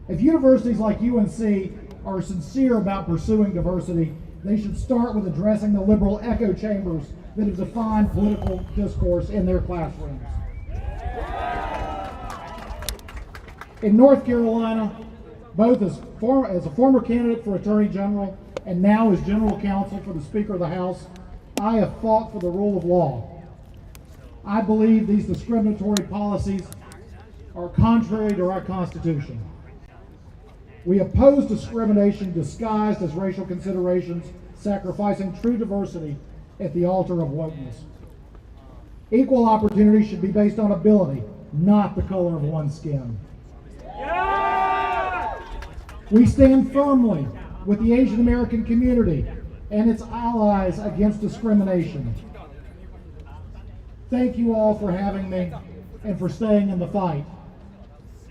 If universities like UNC are sincere about pursuing diversity, they should start with addressing the liberal echo chambers that have defined political discourse in their classrooms. In North Carolina, both as a former candidate for Attorney General and now as General Counsel for the Speaker of the House, I have fought for the rule of law. I believe these discriminatory policies are contrary to our Constitution. We oppose discrimination disguised as racial considerations, sacrificing true diversity at the altar of wokeness. Equal opportunity should be based on ability, not the color of one's skin. We stand firmly with the Asian American community and its allies against discrimination. Thank you all for having me and for staying in the fight.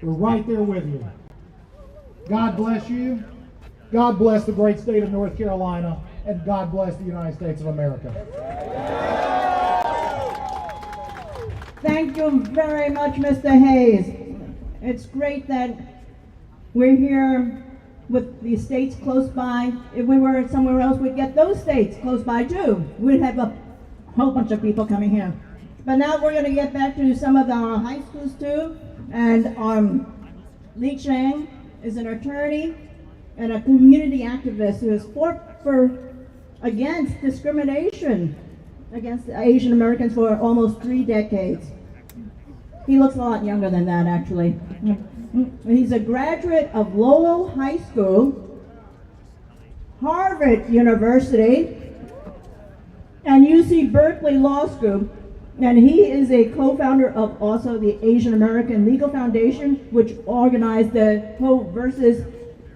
We're right there with you. God bless you. God bless the great state of North Carolina, and God bless the United States of America. Thank you very much, Mr. Hayes. It's great that we're here with the states close by. If we were somewhere else, we'd get those states close by too. We'd have a whole bunch of people coming here. But now we're going to get back to some of our high schools too. And Li Chang is an attorney and a community activist who has fought against discrimination against Asian Americans for almost 3 decades. He looks a lot younger than that, actually. He's a graduate of Lowell High School, Harvard University, and UC Berkeley Law School. And he is a co-founder of also the Asian American Legal Foundation, which organized the Ho versus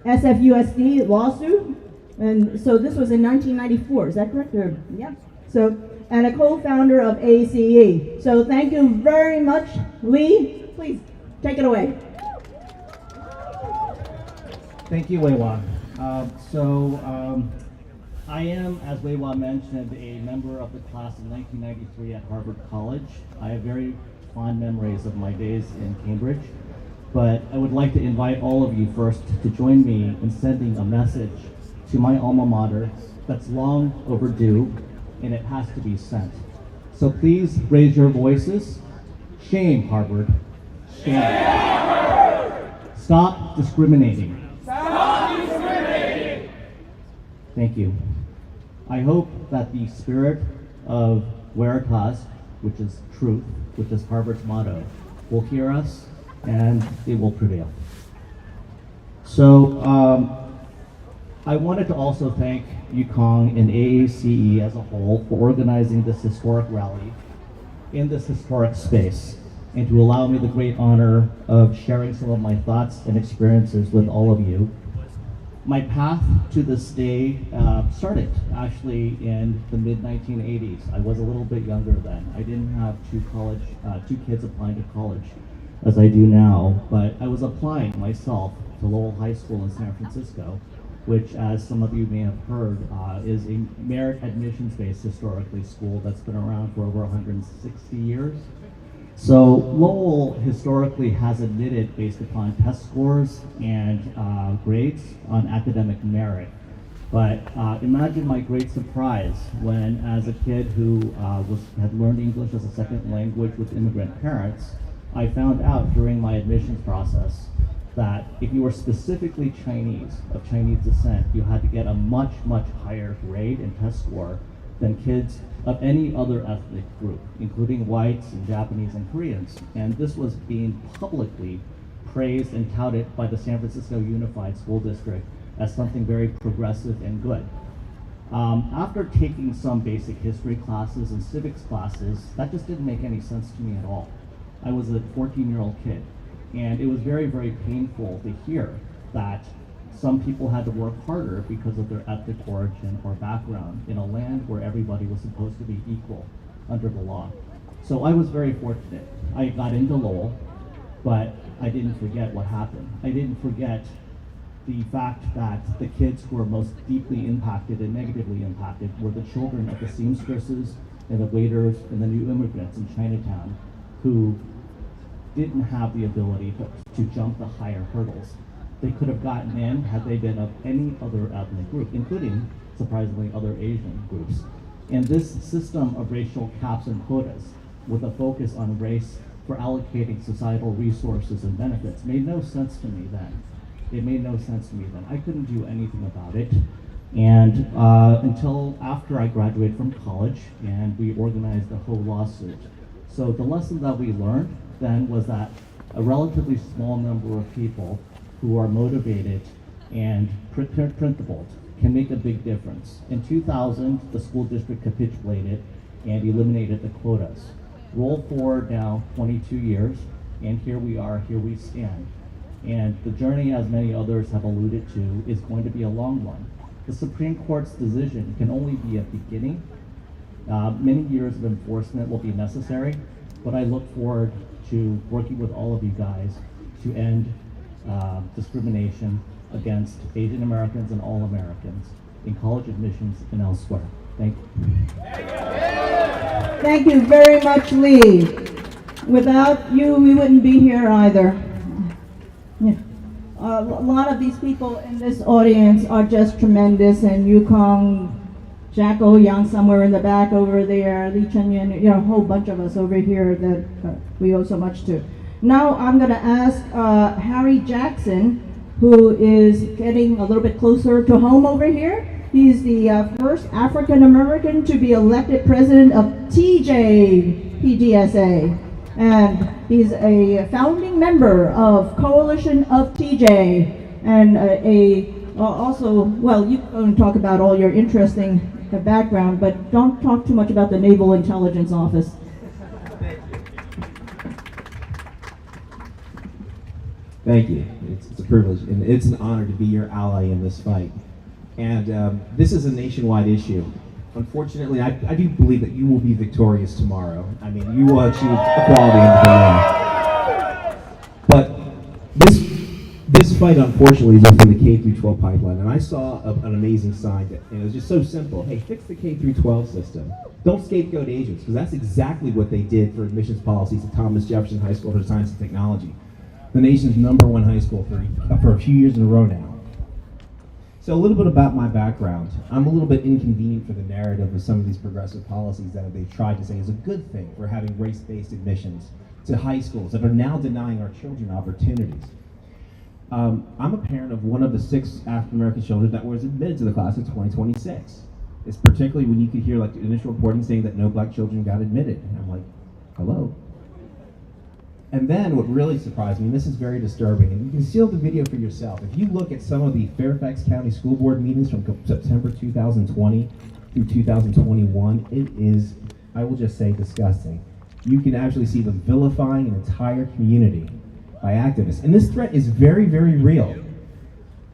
SFUSD lawsuit. And so this was in 1994, is that correct? Yeah. So, and a co-founder of ACE. So thank you very much. Lee, please take it away. Thank you, Wei-Wa. I am, as Wei-Wa mentioned, a member of the class of 1993 at Harvard College. I have very fond memories of my days in Cambridge, but I would like to invite all of you first to join me in sending a message to my alma mater that's long overdue, and it has to be sent. So please raise your voices. Shame, Harvard. Shame. Stop discriminating. Stop discriminating! Thank you. I hope that the spirit of Veritas, which is truth, which is Harvard's motto, will hear us and it will prevail. So I wanted to also thank UConn and AACE as a whole for organizing this historic rally in this historic space and to allow me the great honor of sharing some of my thoughts and experiences with all of you. My path to this day started actually in the mid-1980s. I was a little bit younger then. I didn't have two kids applying to college as I do now, but I was applying myself to Lowell High School in San Francisco, which, as some of you may have heard, is a merit admissions-based historically school that's been around for over 160 years. So Lowell historically has admitted based upon test scores and grades on academic merit. But imagine my great surprise when, as a kid who had learned English as a second language with immigrant parents, I found out during my admissions process that if you were specifically Chinese, of Chinese descent, you had to get a much, much higher grade and test score than kids of any other ethnic group, including whites and Japanese and Koreans. And this was being publicly praised and touted by the San Francisco Unified School District as something very progressive and good. After taking some basic history classes and civics classes, that just didn't make any sense to me at all. I was a 14-year-old kid, and it was very, very painful to hear that some people had to work harder because of their ethnic origin or background in a land where everybody was supposed to be equal under the law. So I was very fortunate. I got into Lowell, but I didn't forget what happened. I didn't forget the fact that the kids who were most deeply impacted and negatively impacted were the children of the seamstresses and the waiters and the new immigrants in Chinatown who didn't have the ability to jump the higher hurdles. They could have gotten in had they been of any other ethnic group, including, surprisingly, other Asian groups. And this system of racial caps and quotas, with a focus on race for allocating societal resources and benefits, made no sense to me then. It made no sense to me then. I couldn't do anything about it. And until after I graduated from college and we organized a whole lawsuit. So the lesson that we learned then was that a relatively small number of people who are motivated and principled can make a big difference. In 2000, the school district capitulated and eliminated the quotas. Roll forward now 22 years, and here we are, here we stand. And the journey, as many others have alluded to, is going to be a long one. The Supreme Court's decision can only be a beginning. Many years of enforcement will be necessary, but I look forward to working with all of you guys to end discrimination against Asian Americans and all Americans in college admissions and elsewhere. Thank you. Thank you very much, Lee. Without you, we wouldn't be here either. Yeah. A lot of these people in this audience are just tremendous, and Yukong, Jack O Yang somewhere in the back over there, Lee Chen Yin, you know, a whole bunch of us over here that we owe so much to. Now I'm going to ask Harry Jackson, who is getting a little bit closer to home over here. He's the first African American to be elected president of TJ PDSA. And he's a founding member of Coalition of TJ, and also, well, you can talk about all your interesting background, but don't talk too much about the Naval Intelligence Office. Thank you. It's a privilege, and it's an honor to be your ally in this fight. And this is a nationwide issue. Unfortunately, I do believe that you will be victorious tomorrow. I mean, you will achieve equality under the law. But this fight, unfortunately, is for the K-12 pipeline. And I saw an amazing sign, and it was just so simple. Hey, fix the K-12 system. Don't scapegoat Asians, because that's exactly what they did for admissions policies at Thomas Jefferson High School for Science and Technology, the nation's #1 high school for a few years in a row now. So a little bit about my background. I'm a little bit inconvenient for the narrative of some of these progressive policies that they've tried to say is a good thing for having race-based admissions to high schools that are now denying our children opportunities. I'm a parent of one of the 6 African-American children that was admitted to the class of 2026. It's particularly when you could hear like the initial reporting saying that no black children got admitted. And I'm like, hello? And then what really surprised me, and this is very disturbing, and you can see the video for yourself. If you look at some of the Fairfax County School Board meetings from September 2020 through 2021, it is, I will just say, disgusting. You can actually see them vilifying an entire community by activists. And this threat is very, very real.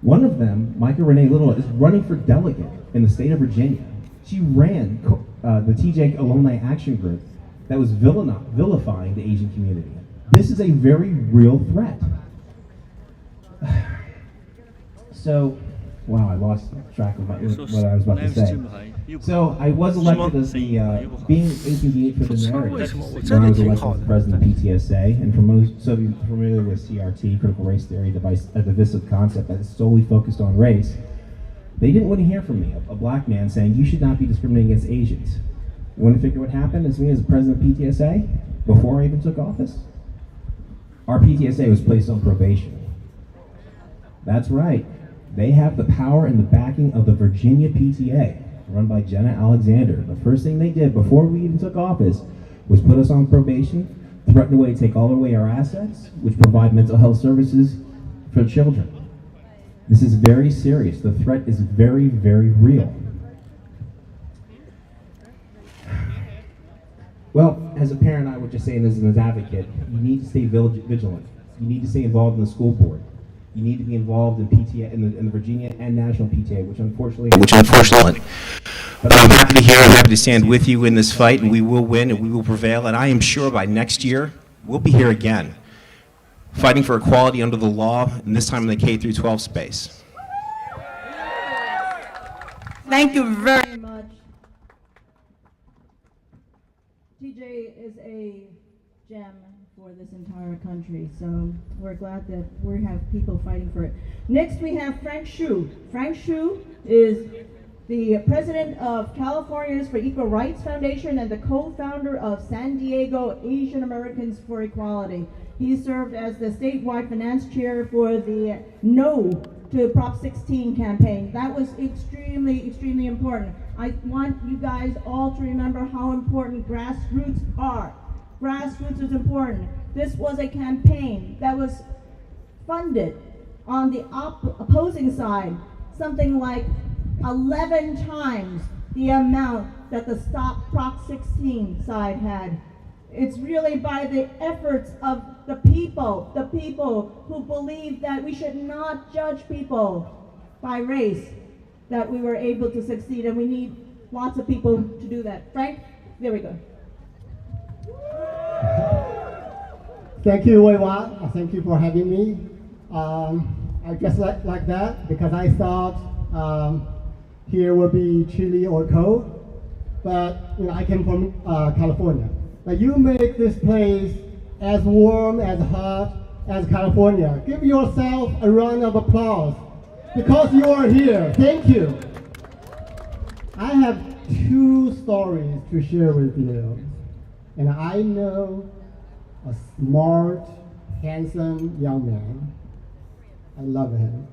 One of them, Micah Renee Little, is running for delegate in the state of Virginia. She ran the TJ Alumni Action Group that was vilifying the Asian community. This is a very real threat. So, wow, I lost track of what I was about to say. So, I was elected as the, being inconvenient for the narrative when I was elected as president of PTSA, and for most of you familiar with CRT, critical race theory, a divisive concept that is solely focused on race, they didn't want to hear from me, a black man saying, you should not be discriminating against Asians. You want to figure what happened as me as president of PTSA, before I even took office? Our PTSA was placed on probation. That's right. They have the power and the backing of the Virginia PTA, run by Jenna Alexander. The first thing they did before we even took office was put us on probation, threaten away to take all away our assets, which provide mental health services for children. This is very serious. The threat is very, very real. Well, as a parent, I would just say, and as an advocate, you need to stay vigilant. You need to stay involved in the school board. You need to be involved in PTA, in the Virginia and national PTA, which unfortunately. But I'm happy to hear, I'm happy to stand with you in this fight, and we will win, and we will prevail. And I am sure by next year, we'll be here again, fighting for equality under the law, and this time in the K through 12 space. Thank you very much. TJ is a gem for this entire country, so we're glad that we have people fighting for it. Next we have Frank Hsu. Frank Hsu is the president of Californians for Equal Rights Foundation and the co-founder of San Diego Asian Americans for Equality. He served as the statewide finance chair for the No to Prop 16 campaign. That was extremely, extremely important. I want you guys all to remember how important grassroots are. Grassroots is important. This was a campaign that was funded on the opposing side, something like 11 times the amount that the Stop Prop 16 side had. It's really by the efforts of the people who believe that we should not judge people by race, that we were able to succeed, and we need lots of people to do that. Frank, there we go. Thank you, Wei Wa. Thank you for having me. I just like that because I thought here would be chilly or cold, but I came from California. But you make this place as warm, as hot as California. Give yourself a round of applause because you are here. Thank you. I have 2 stories to share with you. And I know a smart, handsome young man. I love him.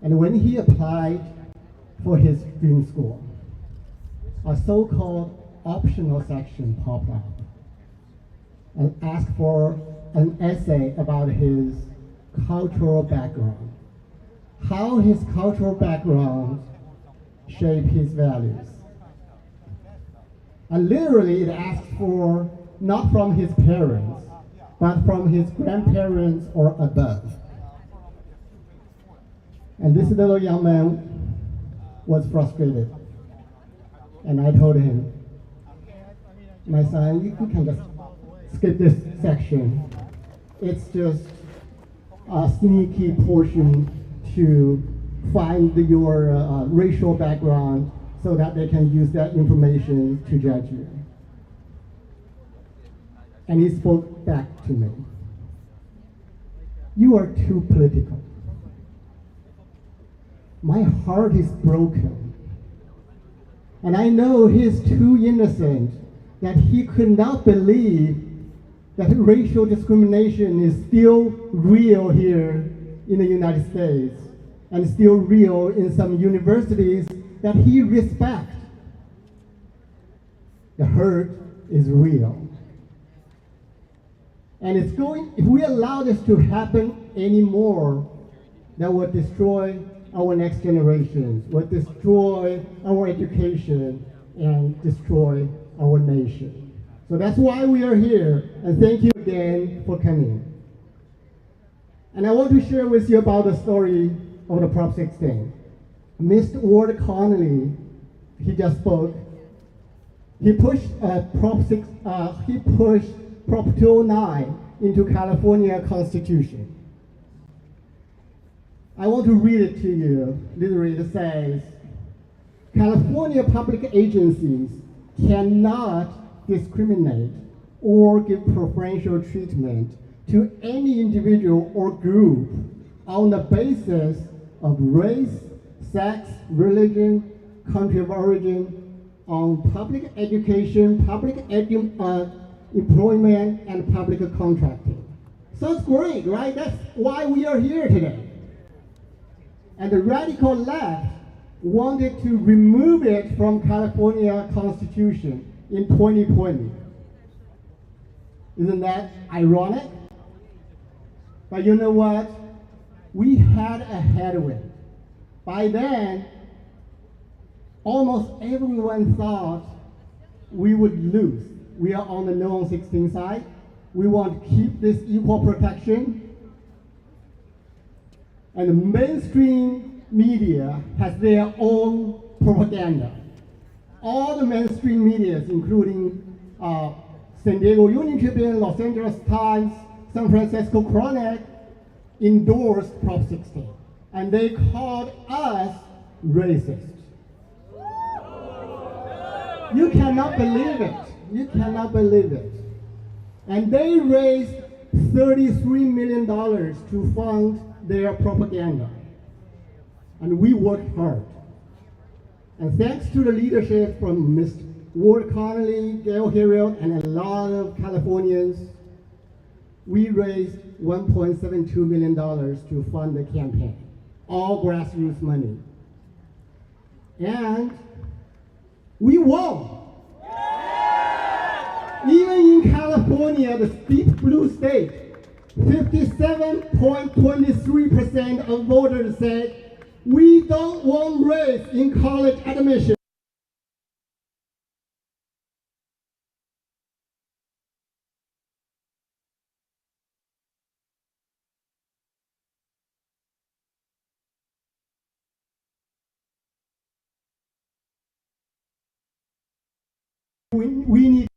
And when he applied for his dream school, a so-called optional section popped up and asked for an essay about his cultural background, how his cultural background shaped his values. And literally it asked for not from his parents, but from his grandparents or above. And this little young man was frustrated. And I told him, my son, you can just skip this section. It's just a sneaky portion to find your racial background so that they can use that information to judge you. And he spoke back to me. You are too political. My heart is broken. And I know he's too innocent that he could not believe that racial discrimination is still real here in the United States and still real in some universities that he respects. The hurt is real. And it's going, if we allow this to happen anymore, that will destroy our next generations, will destroy our education, and destroy our nation. So that's why we are here, and thank you again for coming. And I want to share with you about the story of the Prop 16. Mr. Ward Connolly, he just spoke. He pushed Prop 209 into California Constitution. I want to read it to you. Literally, it says, California public agencies cannot discriminate or give preferential treatment to any individual or group on the basis of race, sex, religion, country of origin, on public education, public employment, and public contracting. So it's great, right? That's why we are here today. And the radical left wanted to remove it from California Constitution in 2020. Isn't that ironic? But you know what? we had a headwind. By then, almost everyone thought we would lose. We are on the no on 16 side. We want to keep this equal protection. And the mainstream media has their own propaganda. All the mainstream medias, including San Diego Union Tribune, Los Angeles Times, San Francisco Chronic, endorsed Prop 16. And they called us racist. You cannot believe it. You cannot believe it. And they raised $33 million to fund their propaganda. And we worked hard. And thanks to the leadership from Mr. Ward Connolly, Gail Heriot, and a lot of Californians, we raised $1.72 million to fund the campaign. All grassroots money. And we won. Even in California, the deep blue state, 57.23% of voters said, we don't want race in college admission. We need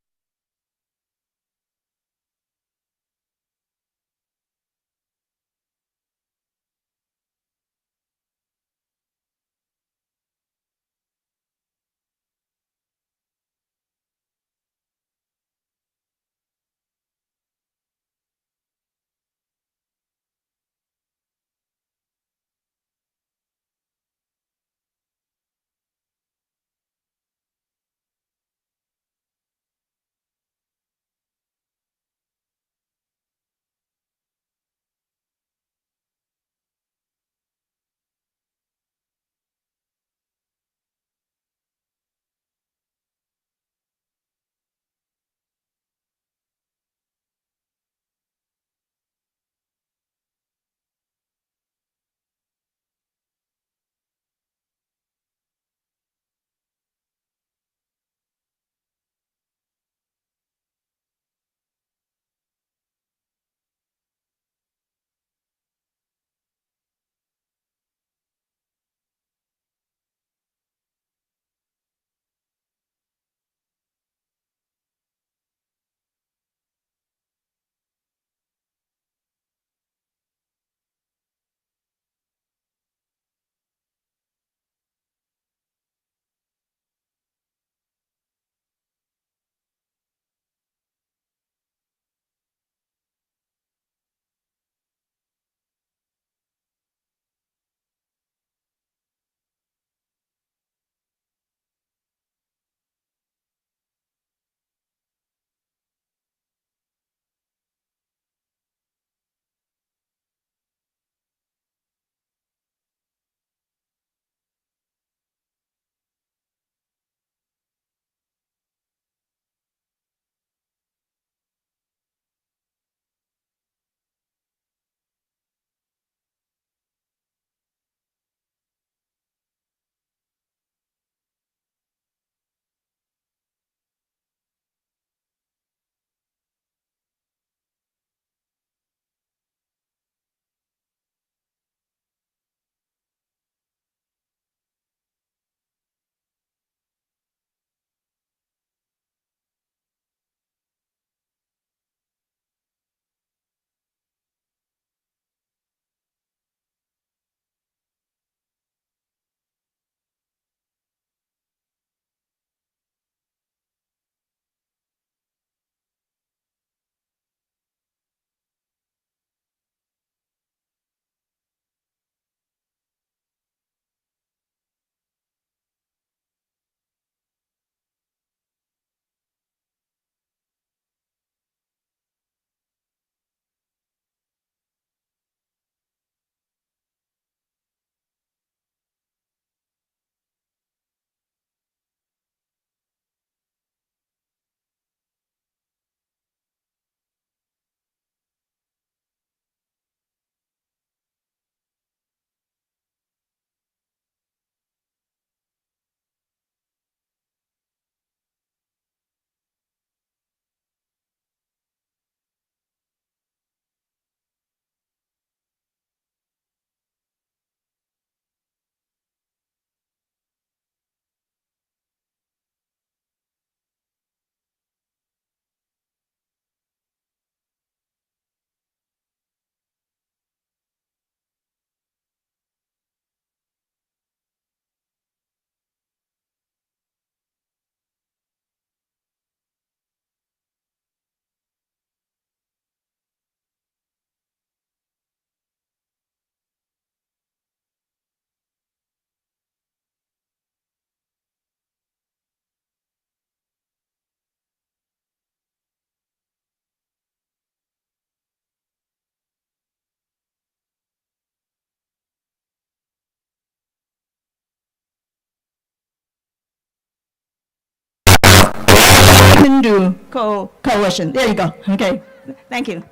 Hindu Coalition. There you go. Okay. Thank you.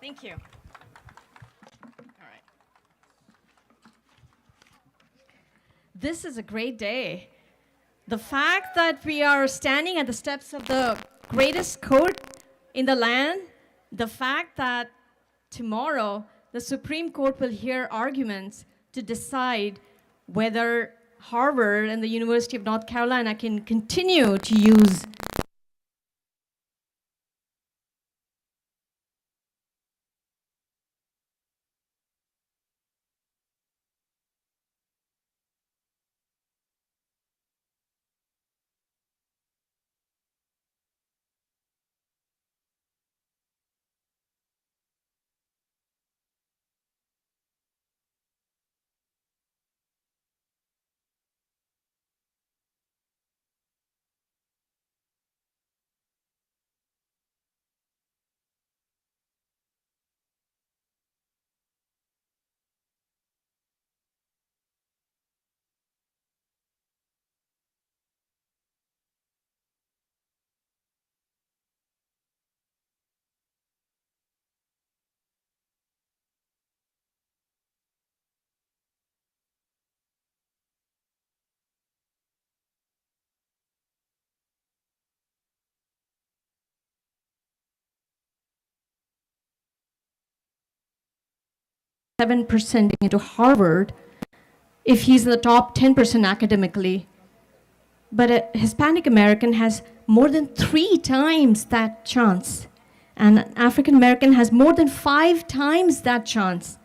Thank you. This is a great day. The fact that we are standing at the steps of the greatest court in the land, the fact that tomorrow the Supreme Court will hear arguments to decide whether Harvard and the University of North Carolina can continue to use .7% into Harvard if he's in the top 10% academically. But a Hispanic American has more than 3 times that chance. And an African American has more than 5 times that chance.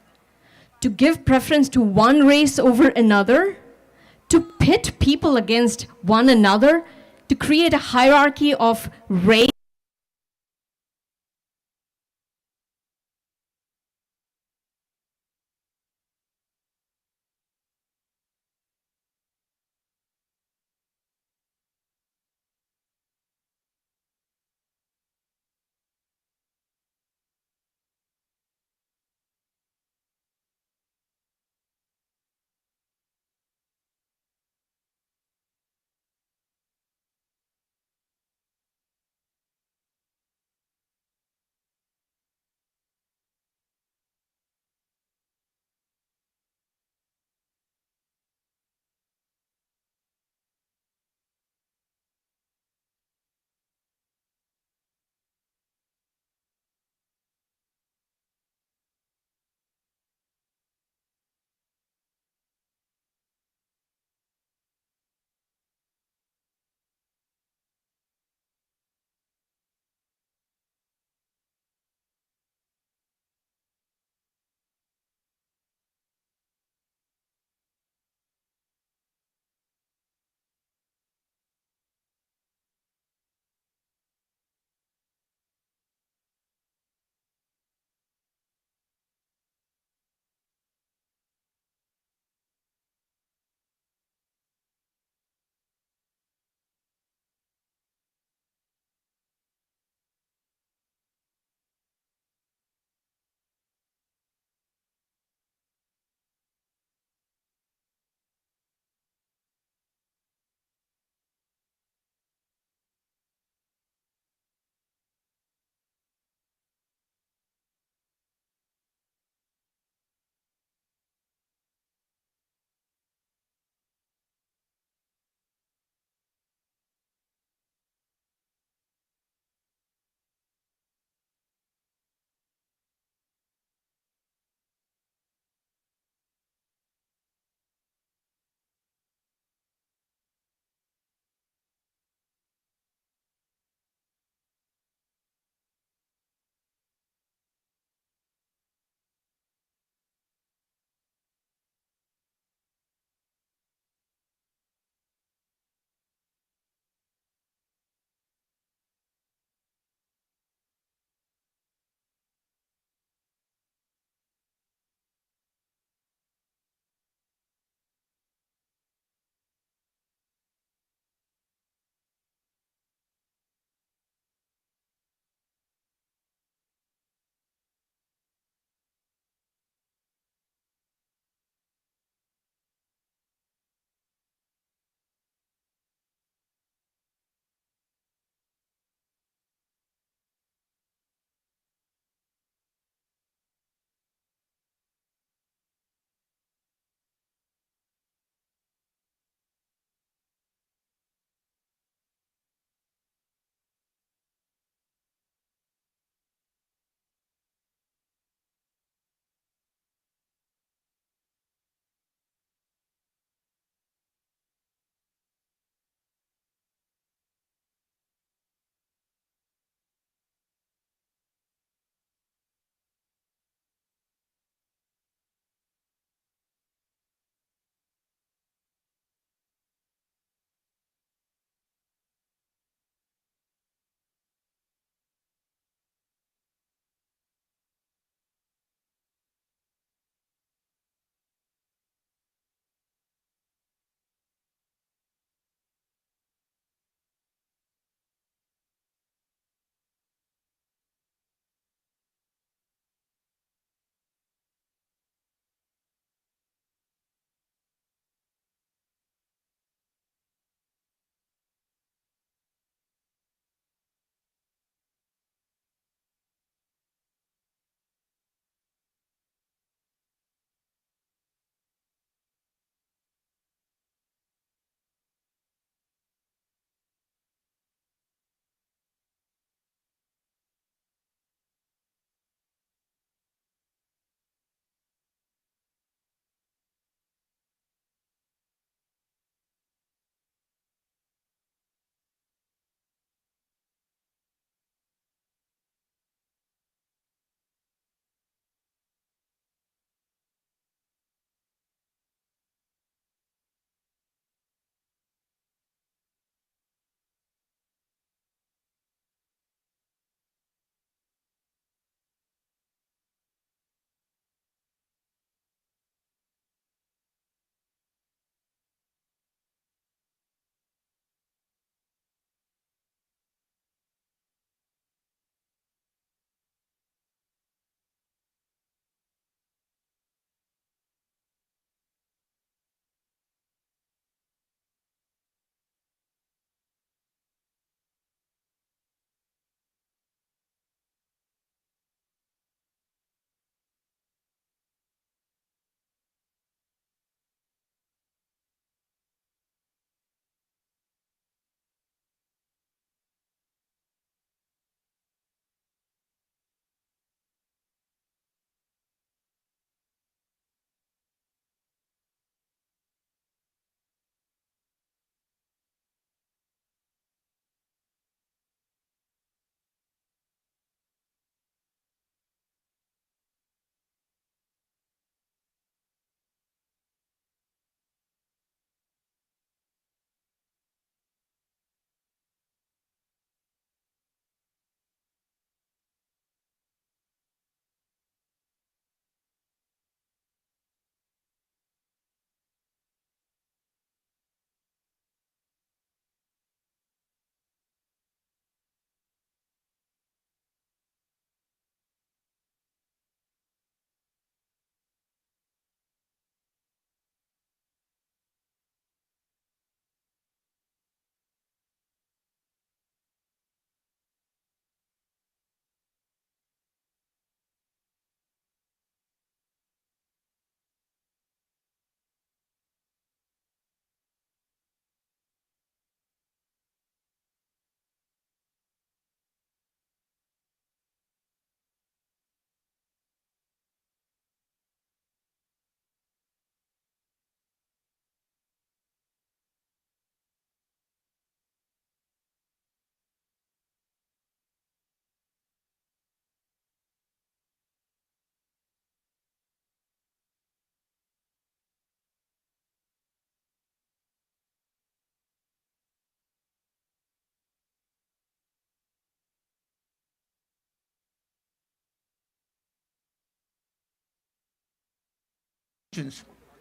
To give preference to one race over another, to pit people against one another, to create a hierarchy of race,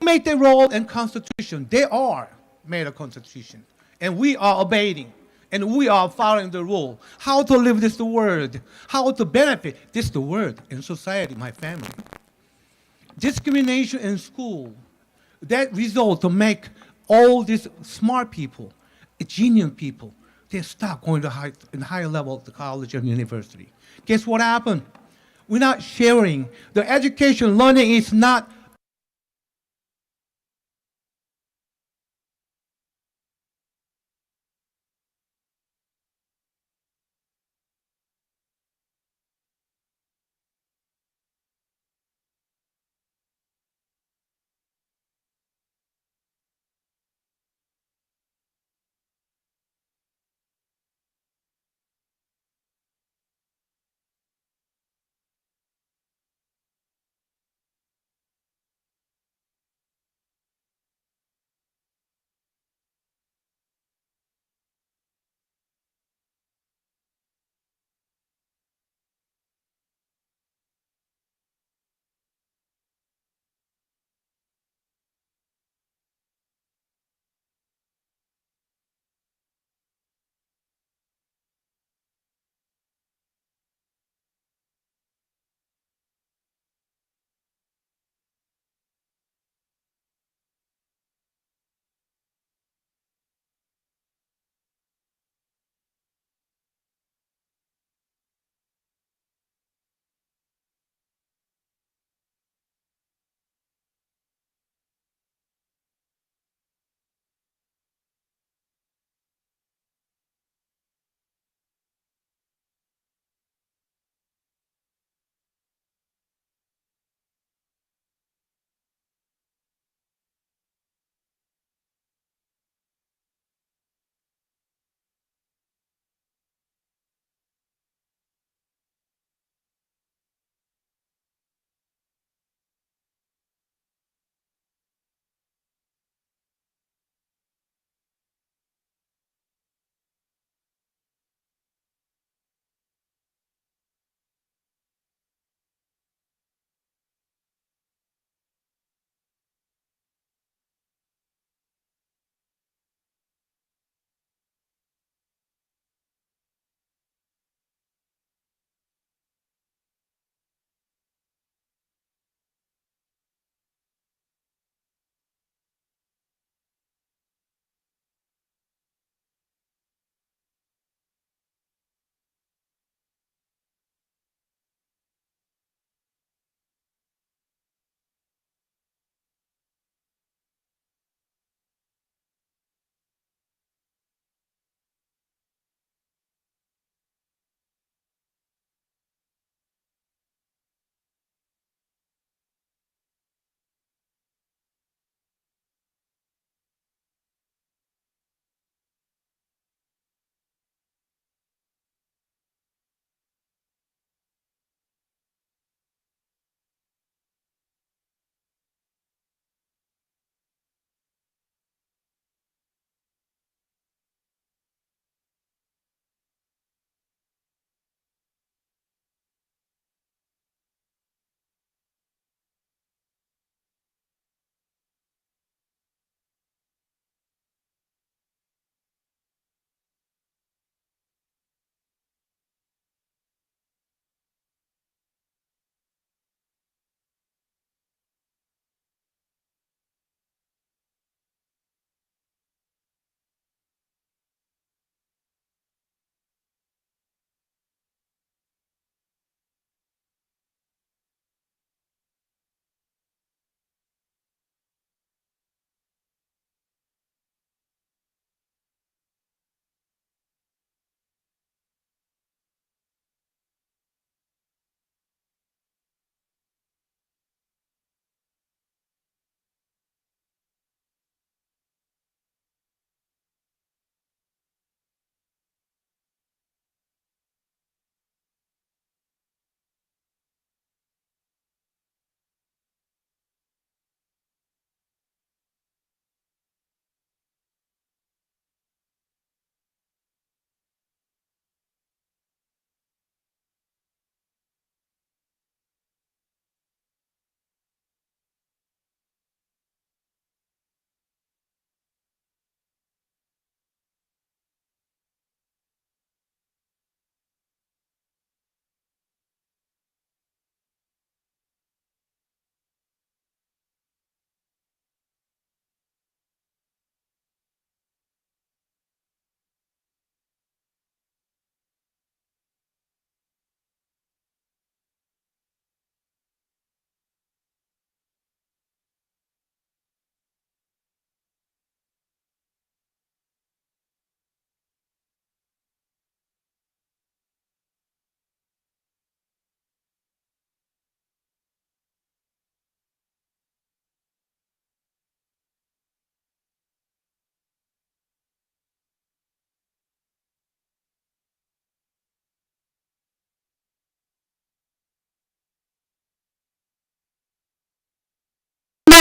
Made the role and constitution. They are made a constitution. And we are obeying. And we are following the rule. How to live this word. How to benefit this the word in society, my family. Discrimination in school. That result to make all these smart people, genius people, they stop going to higher level of the college and university. Guess what happened? We're not sharing. The education learning is not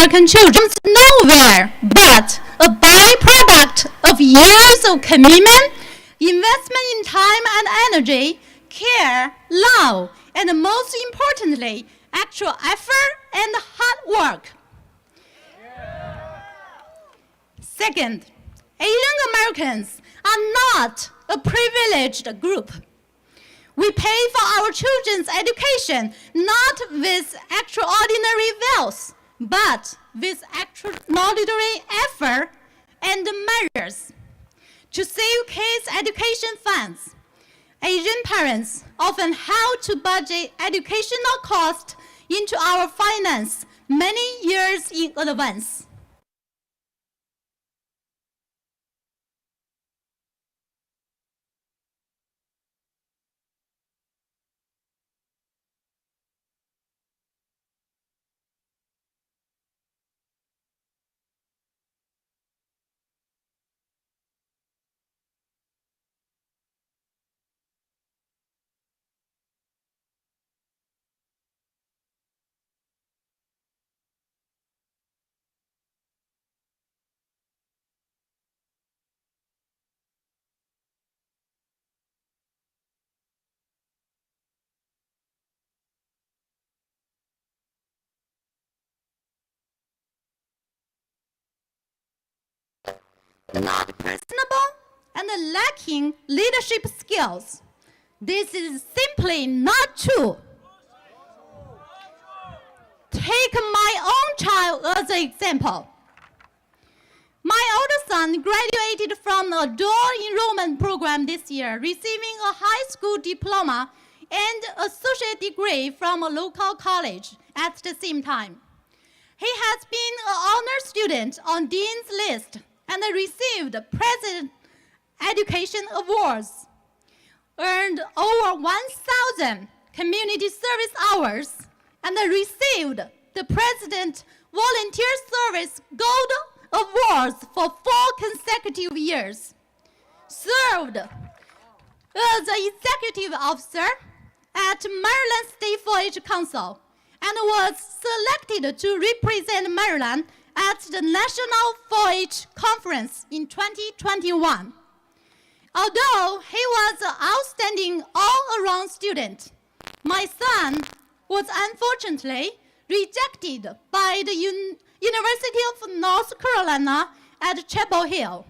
American children comes nowhere but a byproduct of years of commitment, investment in time and energy, care, love, and most importantly, actual effort and hard work. Second, Asian Americans are not a privileged group. We pay for our children's education not with extraordinary wealth, but with extraordinary effort and measures. To save kids' education funds, Asian parents often have to budget educational costs into our finance many years in advance. Not personable and lacking leadership skills. This is simply not true. Take my own child as an example. My oldest son graduated from a dual enrollment program this year, receiving a high school diploma and associate degree from a local college at the same time. He has been an honor student on Dean's list and received President Education Awards, earned over 1,000 community service hours, and received the President Volunteer Service Gold Awards for 4 consecutive years. Served as an executive officer at Maryland State 4-H Council and was selected to represent Maryland at the National 4-H Conference in 2021. Although he was an outstanding all-around student, my son was unfortunately rejected by the University of North Carolina at Chapel Hill,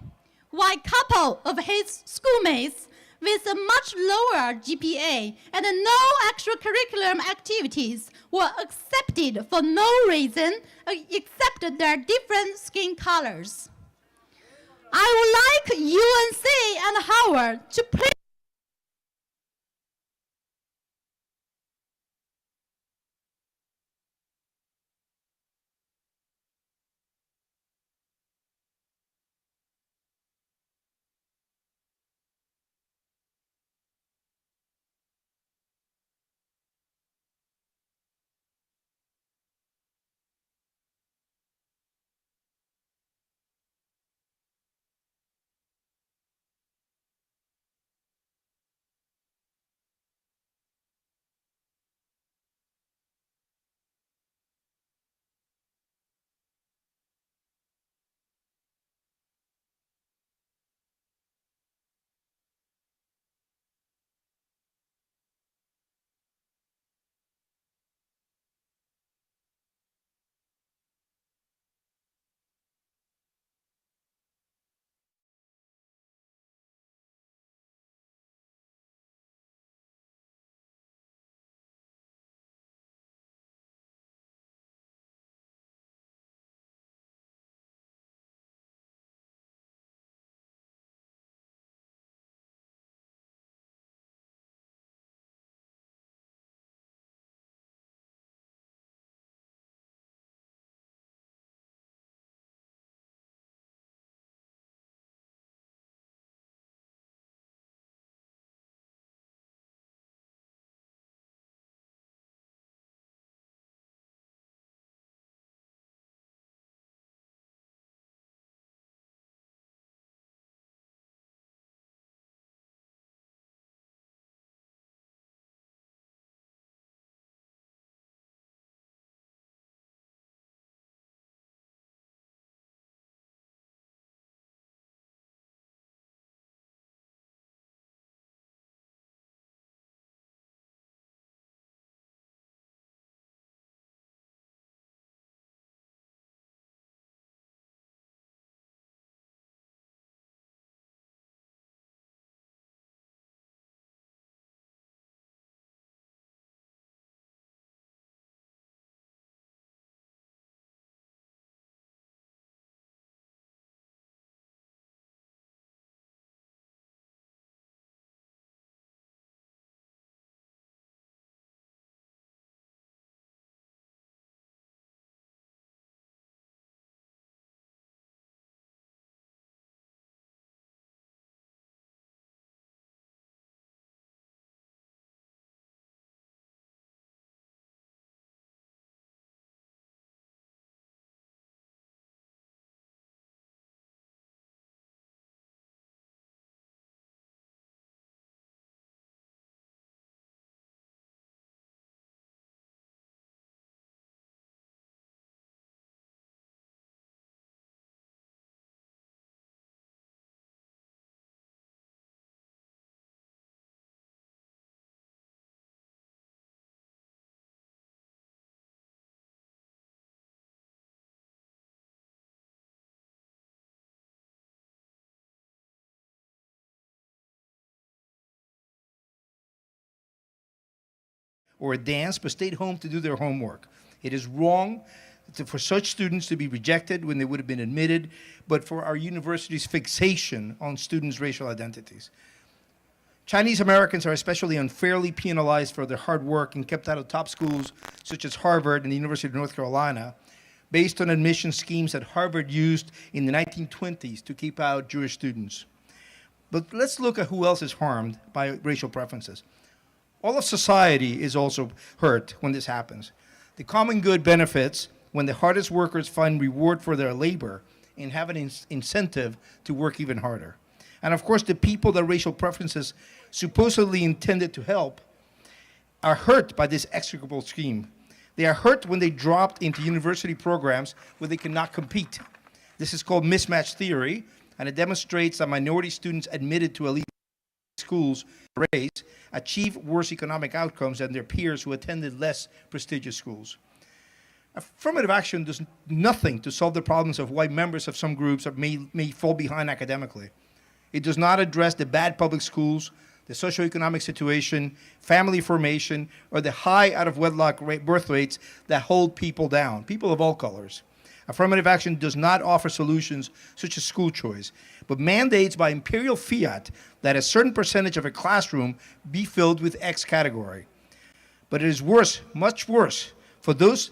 while a couple of his schoolmates with a much lower GPA and no extracurricular activities were accepted for no reason except their different skin colors. I would like UNC and Howard to please or a dance but stayed home to do their homework. It is wrong for such students to be rejected when they would have been admitted, but for our university's fixation on students' racial identities. Chinese Americans are especially unfairly penalized for their hard work and kept out of top schools such as Harvard and the University of North Carolina, based on admission schemes that Harvard used in the 1920s to keep out Jewish students. But let's look at who else is harmed by racial preferences. All of society is also hurt when this happens. The common good benefits when the hardest workers find reward for their labor and have an incentive to work even harder. And of course, the people that racial preferences supposedly intended to help are hurt by this execrable scheme. They are hurt when they dropped into university programs where they cannot compete. This is called mismatch theory, and it demonstrates that minority students admitted to elite schools race achieve worse economic outcomes than their peers who attended less prestigious schools. Affirmative action does nothing to solve the problems of why members of some groups may fall behind academically. It does not address the bad public schools, the socioeconomic situation, family formation, or the high out-of-wedlock birth rates that hold people down, people of all colors. Affirmative action does not offer solutions such as school choice, but mandates by imperial fiat that a certain percentage of a classroom be filled with X category. But it is worse, much worse, for those